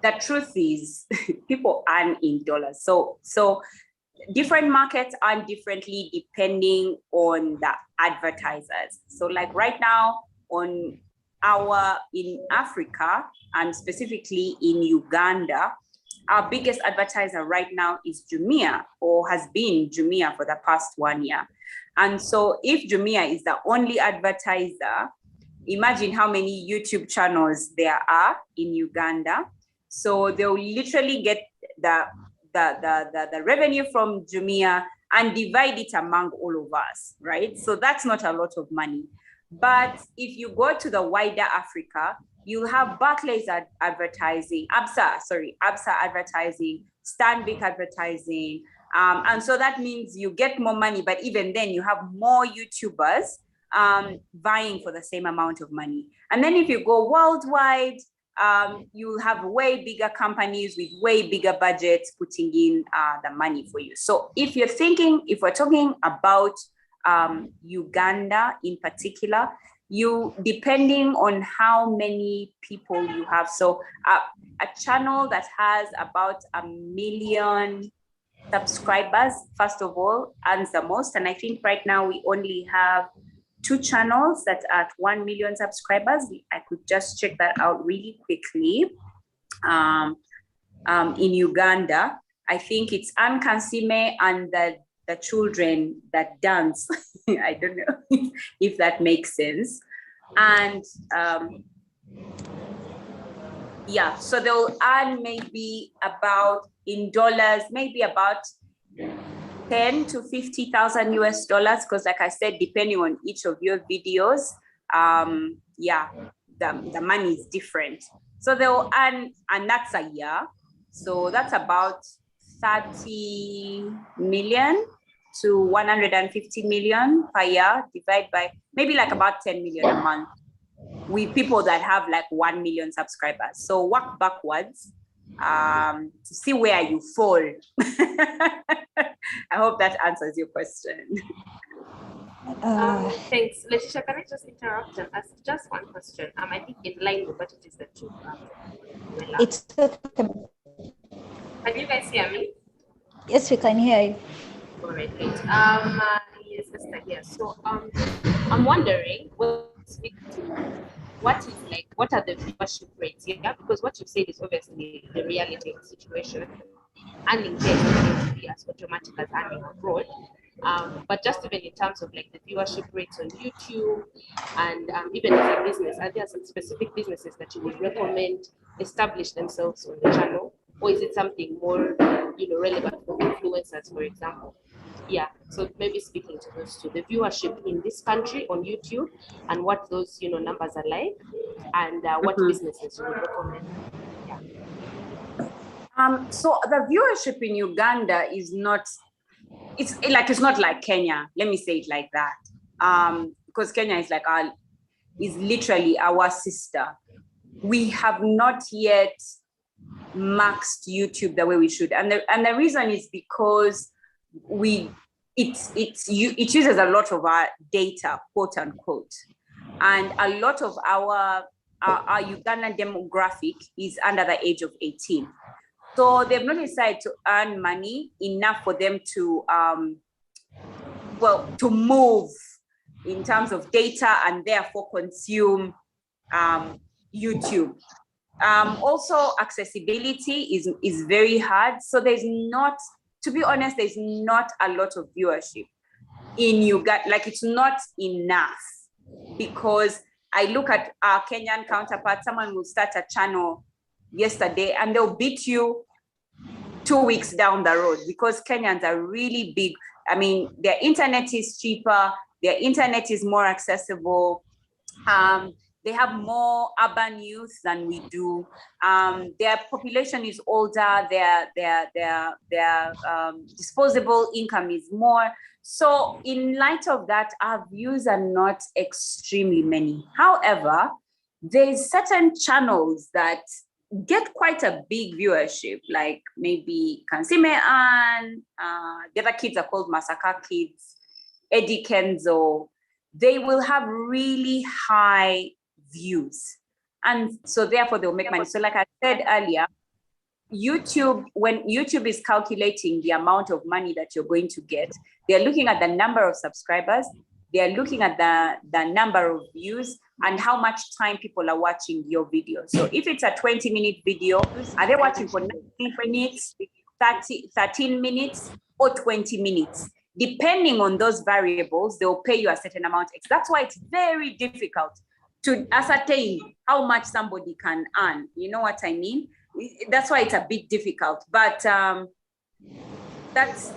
the truth is, people earn in dollars. So different markets earn differently depending on the advertisers. So like right now in Africa, and specifically in Uganda, our biggest advertiser right now is Jumia, or has been Jumia for the past 1 year. And so if Jumia is the only advertiser, imagine how many YouTube channels there are in Uganda. So they'll literally get the revenue from Jumia and divide it among all of us, right? So that's not a lot of money. But if you go to the wider Africa, you'll have Barclays advertising, ABSA advertising, Stanbic advertising. And so that means you get more money, but even then you have more YouTubers vying for the same amount of money. And then if you go worldwide, you have way bigger companies with way bigger budgets putting in the money for you. So if we're talking about Uganda in particular, depending on how many people you have. So a channel that has about 1 million subscribers, first of all, earns the most. And I think right now we only have 2 channels that are at 1 million subscribers. I could just check that out really quickly. In Uganda, I think it's Ankansime and the children that dance. I don't know if that makes sense. And yeah, so they'll earn maybe about, in dollars, maybe about 10 to 50,000 US dollars, because like I said, depending on each of your videos, yeah, the money is different. So they'll earn, and that's a year. So that's about 30 million to 150 million per year, divided by maybe like about 10 million a month, with people that have like 1 million subscribers. So work backwards to see where you fall. I hope that answers your question. Thanks. Letitia, can I just interrupt and ask just one question? I think in line with what it is that you It's okay. Can you guys hear me? Yes, we can hear you. All right, great. Yes, Esther here. So I'm wondering what are the viewership rates? Yeah, because what you said is obviously the reality of the situation. Earning here is not going to be as automatic as earning abroad. But just even in terms of like the viewership rates on YouTube, and even as a business, are there some specific businesses that you would recommend establish themselves on the channel or is it something more, relevant for influencers, for example? Yeah, so maybe speaking to those two, the viewership in this country on YouTube and what those, numbers are like, and what businesses you would recommend. Yeah. So the viewership in Uganda is not, it's not like Kenya. Let me say it like that. Because Kenya is literally our sister. We have not yet maxed YouTube the way we should, and the reason is because it uses a lot of our data, quote unquote, and a lot of our Ugandan demographic is under the age of 18. So they've not decided to earn money enough for them to to move in terms of data and therefore consume YouTube. Also, accessibility is very hard. So there's not, to be honest, there's not a lot of viewership in Uganda. Like, it's not enough, because I look at our Kenyan counterparts. Someone will start a channel yesterday and they'll beat you 2 weeks down the road, because Kenyans are really big. I mean, their internet is cheaper, their internet is more accessible. They have more urban youth than we do. Their population is older. Their disposable income is more. So in light of that, our views are not extremely many. However, there's certain channels that get quite a big viewership, like maybe Kansime Ann, the other kids are called Masaka Kids, Eddie Kenzo. They will have really high views, and so therefore they'll make money. So like I said earlier, YouTube, when YouTube is calculating the amount of money that you're going to get, they're looking at the number of subscribers, they're looking at the number of views, and how much time people are watching your video. So if it's a 20-minute video, are they watching for 19 minutes, 13 minutes, or 20 minutes? Depending on those variables, they'll pay you a certain amount. That's why it's very difficult to ascertain how much somebody can earn. You know what I mean? That's why it's a bit difficult. But that's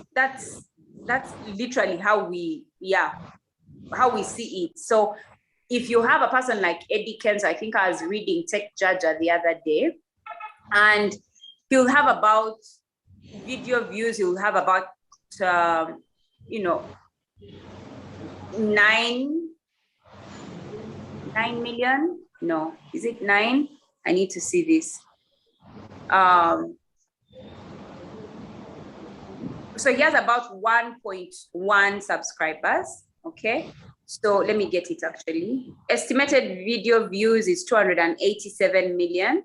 literally how we see it. So if you have a person like Eddie Kenzo, I think I was reading Tech Judger the other day, and he'll have about video views, he'll have about 9 million. No, is it 9? I need to see this. So he has about 1.1 subscribers. Okay, so let me get it actually. Estimated video views is 287 million.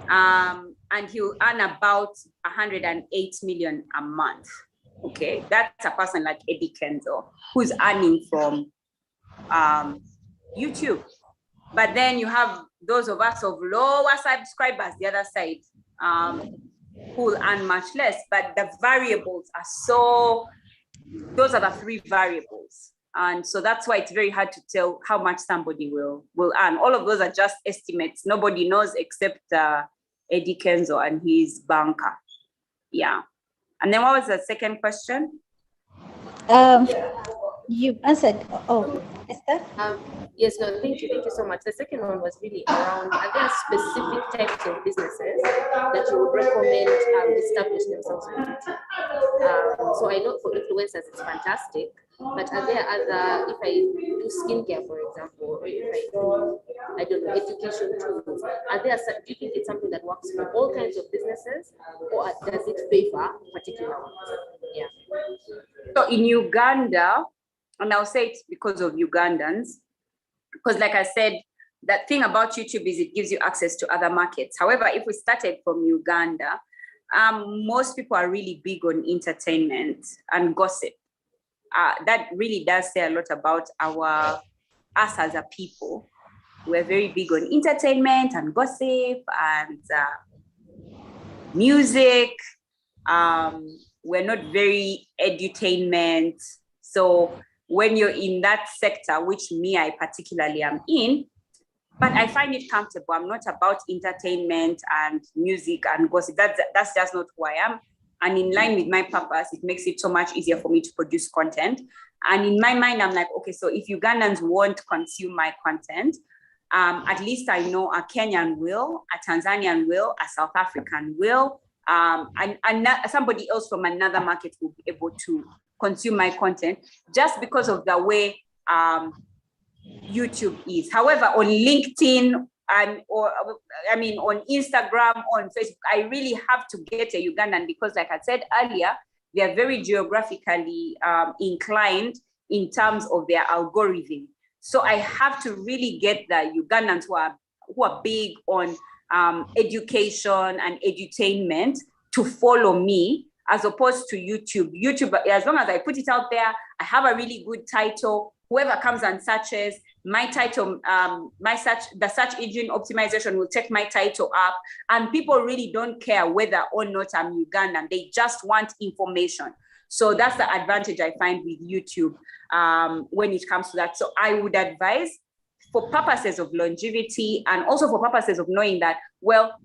And he'll earn about 108 million a month. Okay, that's a person like Eddie Kenzo who's earning from YouTube. But then you have those of us of lower subscribers, the other side, who will earn much less. But the variables are those are the 3 variables. And so that's why it's very hard to tell how much somebody will earn. All of those are just estimates. Nobody knows except Eddie Kenzo and his banker. Yeah. And then what was the second question? You answered. Oh, Esther? Yes, no, thank you so much. The second one was really around, are there specific types of businesses that you would recommend establish themselves on YouTube? So I know for influencers it's fantastic, but are there other, if I do skincare, for example, or if I do, I don't know, education tools, are there, do you think it's something that works for all kinds of businesses, or does it favor particular ones? Yeah. So in Uganda, and I'll say it's because of Ugandans, because like I said, that thing about YouTube is it gives you access to other markets. However, if we started from Uganda, most people are really big on entertainment and gossip. That really does say a lot about us as a people. We're very big on entertainment and gossip and music. We're not very edutainment. So when you're in that sector, which me, I particularly am in, but I find it comfortable. I'm not about entertainment and music and gossip. That's just not who I am. And in line with my purpose, it makes it so much easier for me to produce content. And in my mind, I'm like, okay, so if Ugandans won't consume my content, at least I know a Kenyan will, a Tanzanian will, a South African will, and somebody else from another market will be able to consume my content just because of the way YouTube is. However, on LinkedIn on Instagram, on Facebook, I really have to get a Ugandan because, like I said earlier, they are very geographically inclined in terms of their algorithm. So I have to really get the Ugandans who are big on education and edutainment to follow me, as opposed to YouTube. YouTube, as long as I put it out there, I have a really good title. Whoever comes and searches my title, the search engine optimization will take my title up, and people really don't care whether or not I'm Ugandan. They just want information. So that's the advantage I find with YouTube when it comes to that. So I would advise, for purposes of longevity and also for purposes of knowing that, well,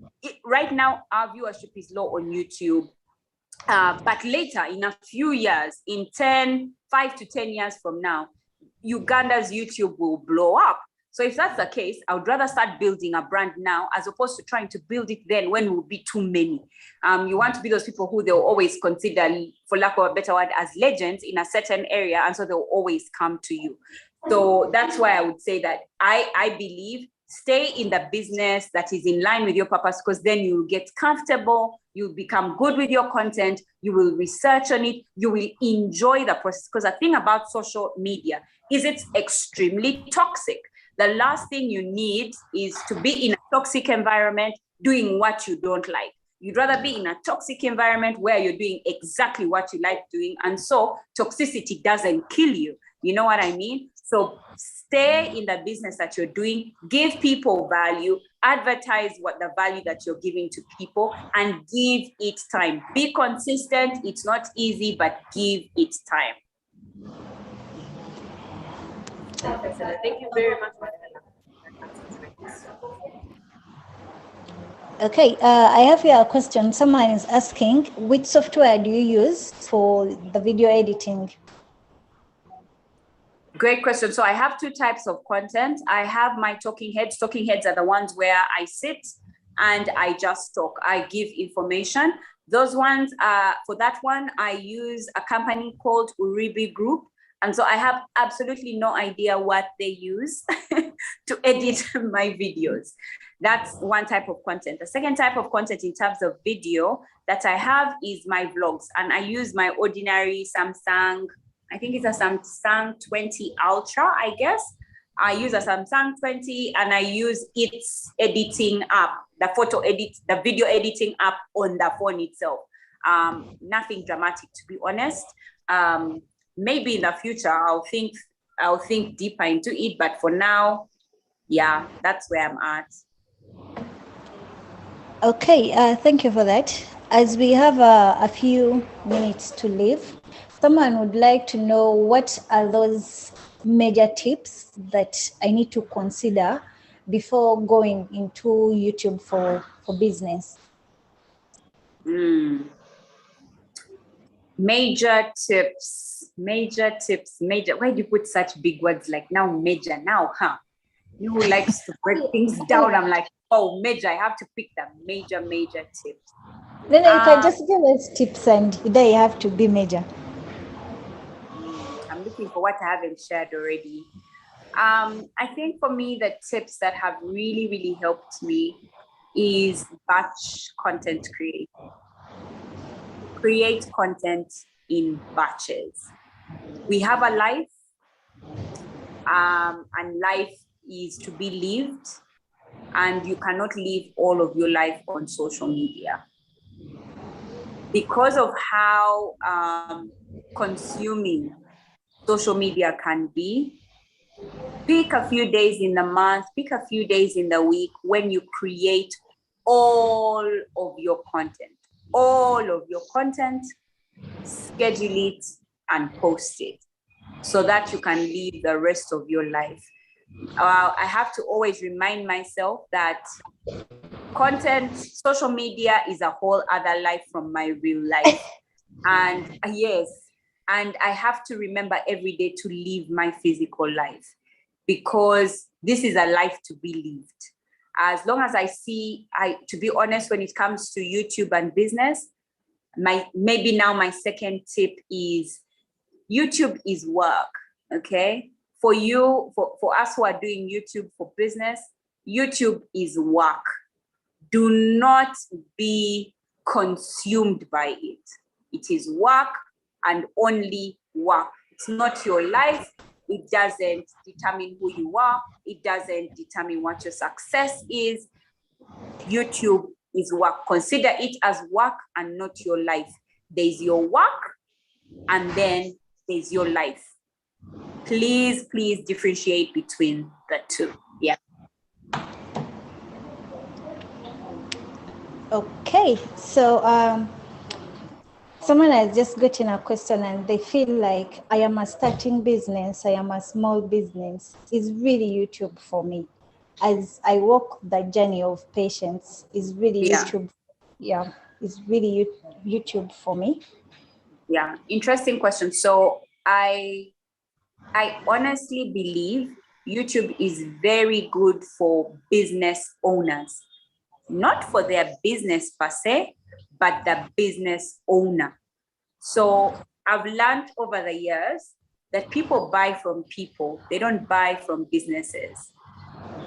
right now our viewership is low on YouTube. But later, in a few years, in 5 to 10 years from now, Uganda's YouTube will blow up. So if that's the case, I would rather start building a brand now as opposed to trying to build it then when it will be too many. You want to be those people who they'll always consider, for lack of a better word, as legends in a certain area, and so they'll always come to you. So that's why I would say that I believe stay in the business that is in line with your purpose, because then you'll get comfortable, you'll become good with your content, you will research on it, you will enjoy the process. Because the thing about social media is it's extremely toxic. The last thing you need is to be in a toxic environment doing what you don't like. You'd rather be in a toxic environment where you're doing exactly what you like doing. And so toxicity doesn't kill you. You know what I mean? So stay in the business that you're doing, give people value, advertise what the value that you're giving to people, and give it time. Be consistent. It's not easy, but give it time. Excellent. Thank you very much. Okay, I have here a question. Someone is asking, which software do you use for the video editing? Great question. So I have two types of content. I have my talking heads. Talking heads are the ones where I sit and I just talk. I give information. Those ones, for that one, I use a company called Uribi Group. And so I have absolutely no idea what they use to edit my videos. That's one type of content. The second type of content in terms of video that I have is my vlogs. And I use my ordinary Samsung, I think it's a Samsung 20 Ultra, I guess. I use a Samsung 20 and I use its editing app, the video editing app on the phone itself. Nothing dramatic, to be honest. Maybe in the future, I'll think deeper into it. But for now, yeah, that's where I'm at. Okay, thank you for that. As we have a few minutes to leave, someone would like to know what are those major tips that I need to consider before going into YouTube for business. Major tips. Why do you put such big words like now, major, now, huh? You who likes to break things down. I'm like, oh, major, I have to pick the major tips. Then you can just give us tips and they have to be major. I'm looking for what I haven't shared already. I think for me, the tips that have really, really helped me is batch content creation. Create content in batches. We have a life, and life is to be lived, and you cannot live all of your life on social media. Because of how consuming social media can be, pick a few days in the month, pick a few days in the week when you create all of your content, schedule it and post it so that you can live the rest of your life. I have to always remind myself that content, social media is a whole other life from my real life. And yes, and I have to remember every day to live my physical life, because this is a life to be lived. As long as to be honest, when it comes to YouTube and business, maybe now my second tip is YouTube is work, okay? For us who are doing YouTube for business, YouTube is work. Do not be consumed by it. It is work and only work. It's not your life. It doesn't determine who you are. It doesn't determine what your success is. YouTube is work. Consider it as work and not your life. There's your work and then there's your life. Please differentiate between the two. Yeah. Okay, so someone has just gotten a question and they feel like I am a starting business, I am a small business. Is really YouTube for me? As I walk the journey of patience, is really YouTube. Yeah, is really YouTube for me? Yeah, interesting question. So I honestly believe YouTube is very good for business owners, not for their business per se, but the business owner. So I've learned over the years that people buy from people. They don't buy from businesses.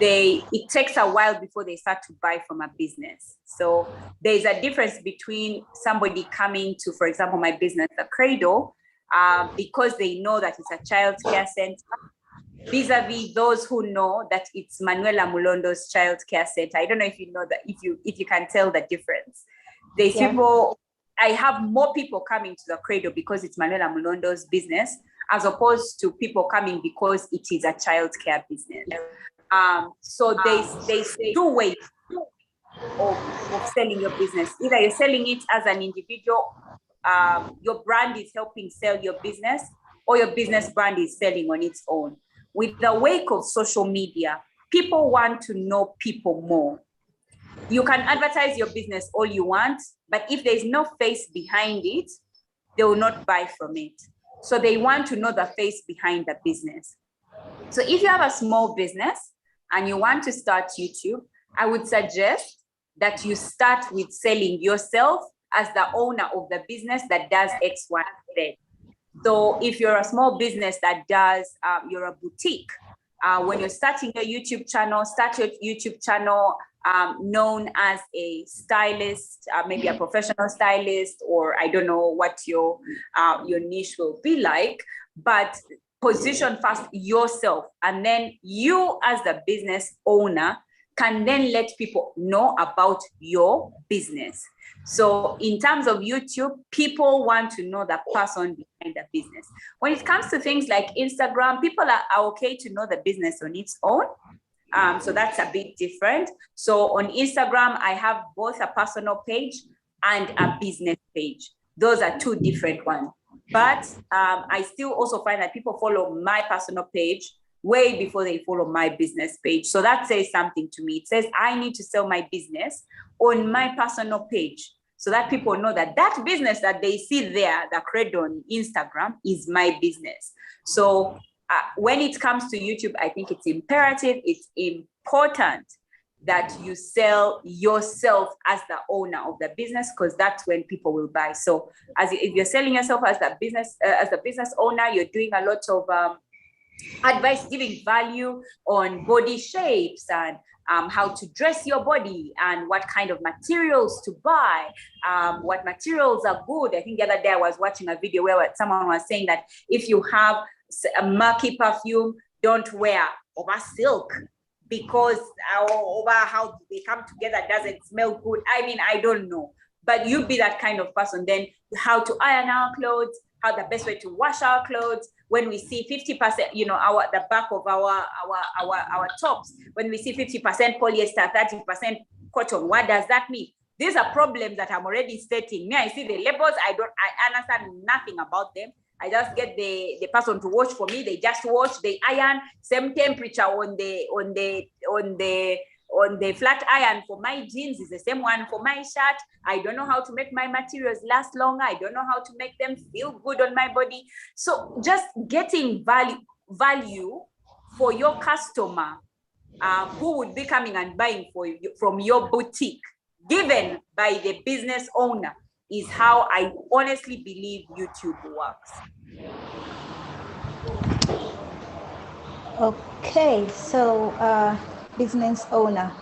It takes a while before they start to buy from a business. So there's a difference between somebody coming to, for example, my business, The Cradle, because they know that it's a child care center, vis-a-vis those who know that it's Manuela Mulondo's child care center. I don't know if you know that, if you can tell the difference. There's people, I have more people coming to The Cradle because it's Manuela Mulondo's business, as opposed to people coming because it is a child care business. So there's two ways of selling your business. Either you're selling it as an individual, your brand is helping sell your business, or your business brand is selling on its own. With the wake of social media, people want to know people more. You can advertise your business all you want, but if there's no face behind it, they will not buy from it. So they want to know the face behind the business. So if you have a small business and you want to start YouTube, I would suggest that you start with selling yourself as the owner of the business that does X, Y, Z. So if you're a small business that does, you're a boutique, when you're starting your YouTube channel, start your YouTube channel known as a stylist, maybe a professional stylist, or I don't know what your niche will be like, but position first yourself, and then you as the business owner can then let people know about your business. So in terms of YouTube, people want to know the person behind the business. When it comes to things like Instagram, people are okay to know the business on its own. So that's a bit different. So on Instagram, I have both a personal page and a business page. Those are two different ones. But I still also find that people follow my personal page way before they follow my business page. So that says something to me. It says I need to sell my business on my personal page, so that people know that that business that they see there, the credit on Instagram, is my business. So when it comes to YouTube, I think it's imperative, it's important that you sell yourself as the owner of the business, because that's when people will buy. So if you're selling yourself as the business owner, you're doing a lot of advice, giving value on body shapes and how to dress your body and what kind of materials to buy, what materials are good. I think the other day I was watching a video where someone was saying that if you have a murky perfume, don't wear over silk, because over how they come together doesn't smell good. I mean, I don't know, but you be that kind of person. Then how to iron our clothes, how the best way to wash our clothes. When we see 50%, the back of our tops, when we see 50% polyester, 30% cotton, what does that mean? These are problems that I'm already stating. Me, I see the labels, I understand nothing about them, I just get the person to wash for me. They just wash, they iron, same temperature on the flat iron for my jeans is the same one for my shirt. I don't know how to make my materials last longer. I don't know how to make them feel good on my body. So just getting value for your customer who would be coming and buying from your boutique, given by the business owner, is how I honestly believe YouTube works. Okay, so business owner,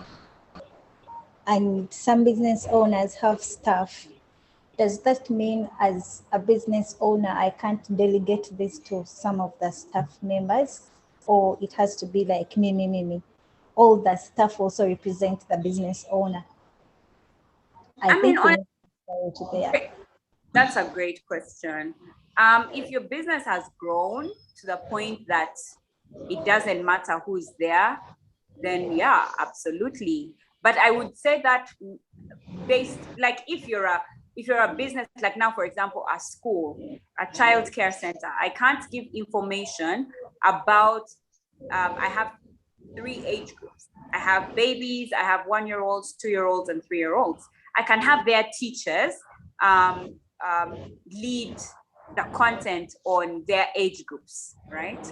and some business owners have staff. Does that mean as a business owner, I can't delegate this to some of the staff members, or it has to be like me? All the staff also represent the business owner. I think that's a great question. If your business has grown to the point that it doesn't matter who's there, then yeah, absolutely. But I would say that based, like if you're a business, like now, for example, a school, a child care center, I can't give information about, I have 3 age groups. I have babies, I have 1-year-olds, 2-year-olds, and 3-year-olds. I can have their teachers lead the content on their age groups, right?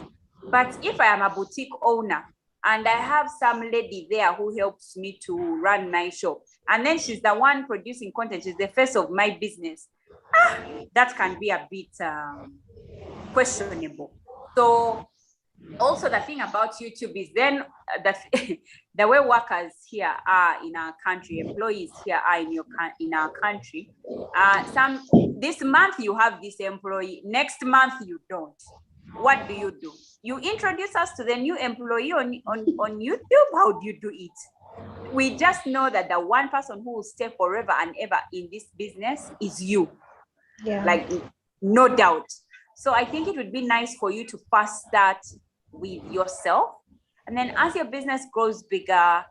But if I am a boutique owner and I have some lady there who helps me to run my shop, and then she's the one producing content, she's the face of my business, that can be a bit questionable. So also the thing about YouTube is then that the way workers here are in our country, employees here are in our country. This month you have this employee, next month you don't. What do? You introduce us to the new employee on YouTube. How do you do it? We just know that the one person who will stay forever and ever in this business is you. Yeah. Like, no doubt. So I think it would be nice for you to first start with yourself, and then as your business grows bigger,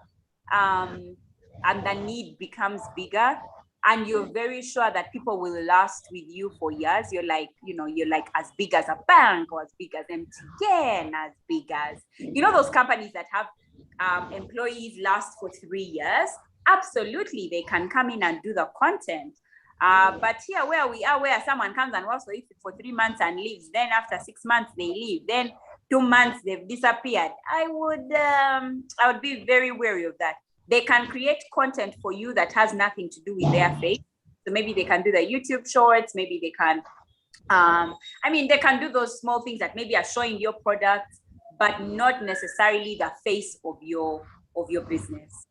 and the need becomes bigger, and you're very sure that people will last with you for years, you're like as big as a bank, or as big as MTN, as big as, those companies that have employees last for 3 years. Absolutely, they can come in and do the content. But here where we are, where someone comes and works for 3 months and leaves, then after 6 months they leave, then 2 months they've disappeared, I would be very wary of that. They can create content for you that has nothing to do with their face. So maybe they can do the YouTube shorts, maybe they can, they can do those small things that maybe are showing your product, but not necessarily the face of your business.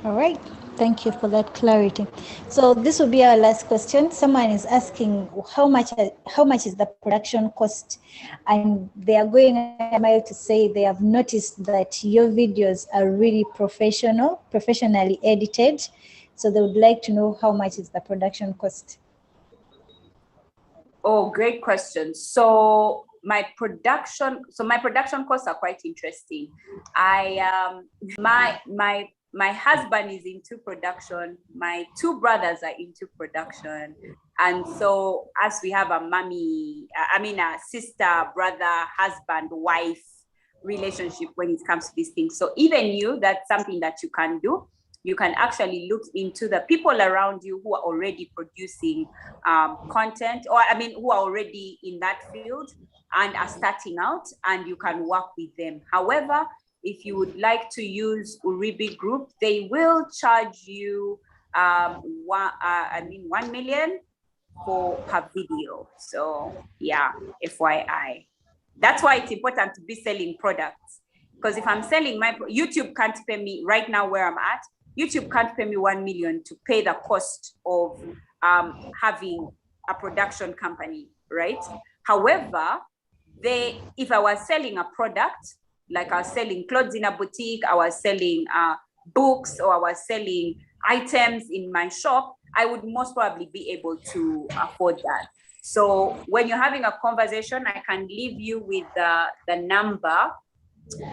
All right. Thank you for that clarity. So this will be our last question. Someone is asking how much is the production cost, and they are going a mile to say they have noticed that your videos are really professionally edited. So they would like to know how much is the production cost. Oh, great question. So my production costs are quite interesting. My husband is into production. My 2 brothers are into production. And so as we have a sister, brother, husband, wife relationship when it comes to these things. So even that's something that you can do. You can actually look into the people around you who are already producing content, or who are already in that field and are starting out, and you can work with them. However, if you would like to use Uribi Group, they will charge you 1 million per video. So yeah, FYI. That's why it's important to be selling products. Because if I'm selling YouTube can't pay me right now where I'm at. YouTube can't pay me 1 million to pay the cost of having a production company, right? However, if I was selling a product, like I was selling clothes in a boutique, I was selling books, or I was selling items in my shop, I would most probably be able to afford that. So when you're having a conversation, I can leave you with the number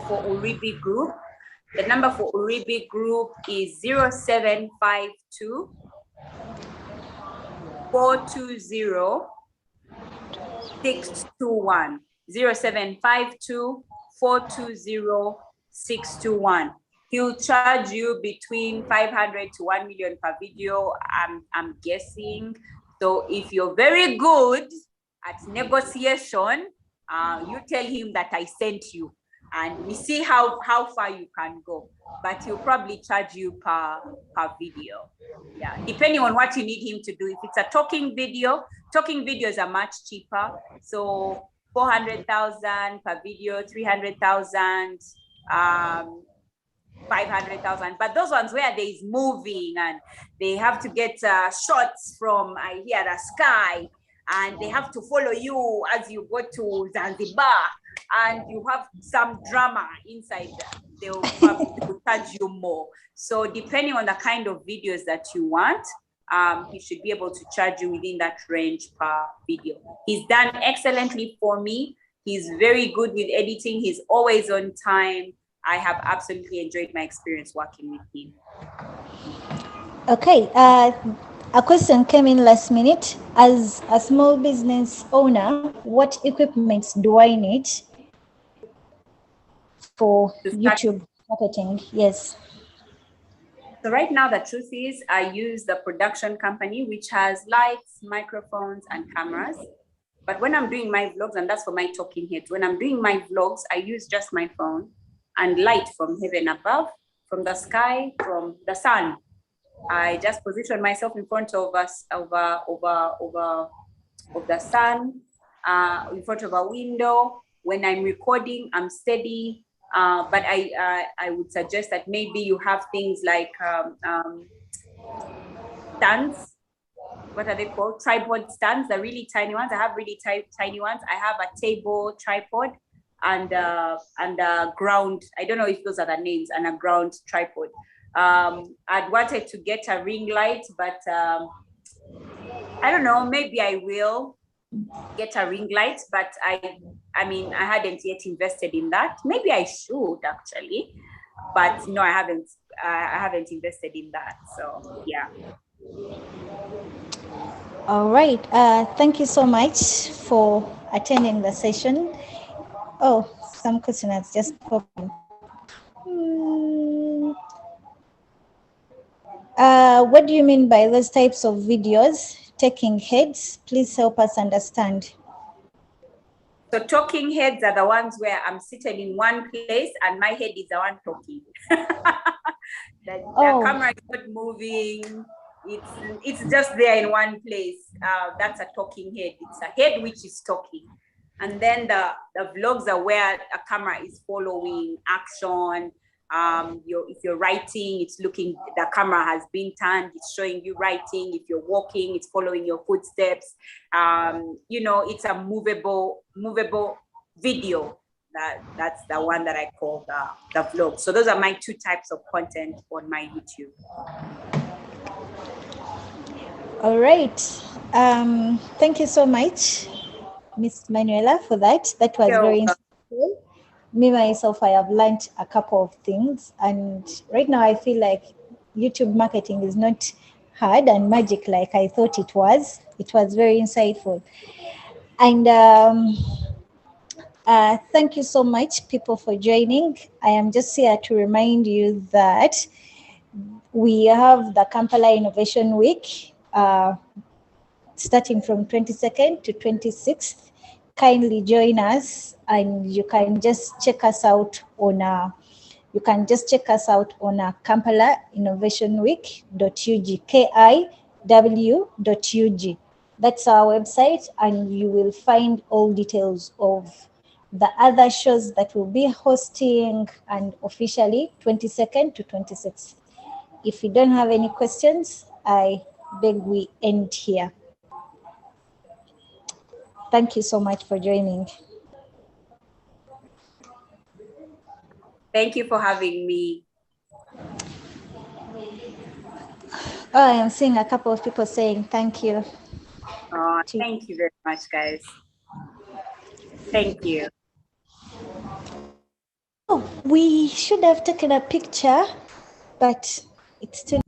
for Uribi Group. The number for Uribi Group is 0752 420 621. 0752 420 621. He'll charge you between 500 to 1 million per video, I'm guessing. So if you're very good at negotiation, you tell him that I sent you, and we see how far you can go. But he'll probably charge you per video. Yeah, depending on what you need him to do. If it's a talking videos are much cheaper. So 400,000 per video, 300,000, 500,000. But those ones where there is moving and they have to get shots from the sky, and they have to follow you as you go to Zanzibar, and you have some drama inside that, they'll charge you more. So depending on the kind of videos that you want, he should be able to charge you within that range per video. He's done excellently for me. He's very good with editing. He's always on time. I have absolutely enjoyed my experience working with him. Okay, a question came in last minute. As a small business owner, what equipment do I need for YouTube marketing? Yes. So right now, the truth is I use the production company, which has lights, microphones, and cameras. But when I'm doing my vlogs, and that's for my talking heads, when I'm doing my vlogs, I use just my phone and light from heaven above, from the sky, from the sun. I just position myself in front of us, of the sun, in front of a window. When I'm recording, I'm steady. But I would suggest that maybe you have things like stands. What are they called? Tripod stands, the really tiny ones. I have really tiny ones. I have a table tripod and a ground. I don't know if those are the names, and a ground tripod. I'd wanted to get a ring light, but I don't know, maybe I will get a ring light, but I mean, I hadn't yet invested in that. Maybe I should actually, but no, I haven't invested in that. So yeah. All right. Thank you so much for attending the session. Oh, some questions just popped in. What do you mean by those types of videos? Taking heads, please help us understand. So talking heads are the ones where I'm seated in one place and my head is the one talking. The camera is not moving. It's just there in one place. That's a talking head. It's a head which is talking. And then the vlogs are where a camera is following action. If you're writing, it's looking, the camera has been turned, it's showing you writing. If you're walking, it's following your footsteps. It's a movable video. That's the one that I call the vlog. So those are my two types of content on my YouTube. All right. Thank you so much, Miss Manuela, for that. That was very insightful. Me, myself, I have learned a couple of things. And right now I feel like YouTube marketing is not hard and magic like I thought it was. It was very insightful. And thank you so much, people, for joining. I am just here to remind you that we have the Kampala Innovation Week starting from 22nd to 26th. Kindly join us, and you can just check us out on Kampala Innovation Week.ug, KIW.ug. That's our website, and you will find all details of the other shows that we'll be hosting, and officially 22nd to 26th. If you don't have any questions, I beg we end here. Thank you so much for joining. Thank you for having me. Oh, I am seeing a couple of people saying thank you. Thank you very much, guys. Thank you. Oh, we should have taken a picture, but it's too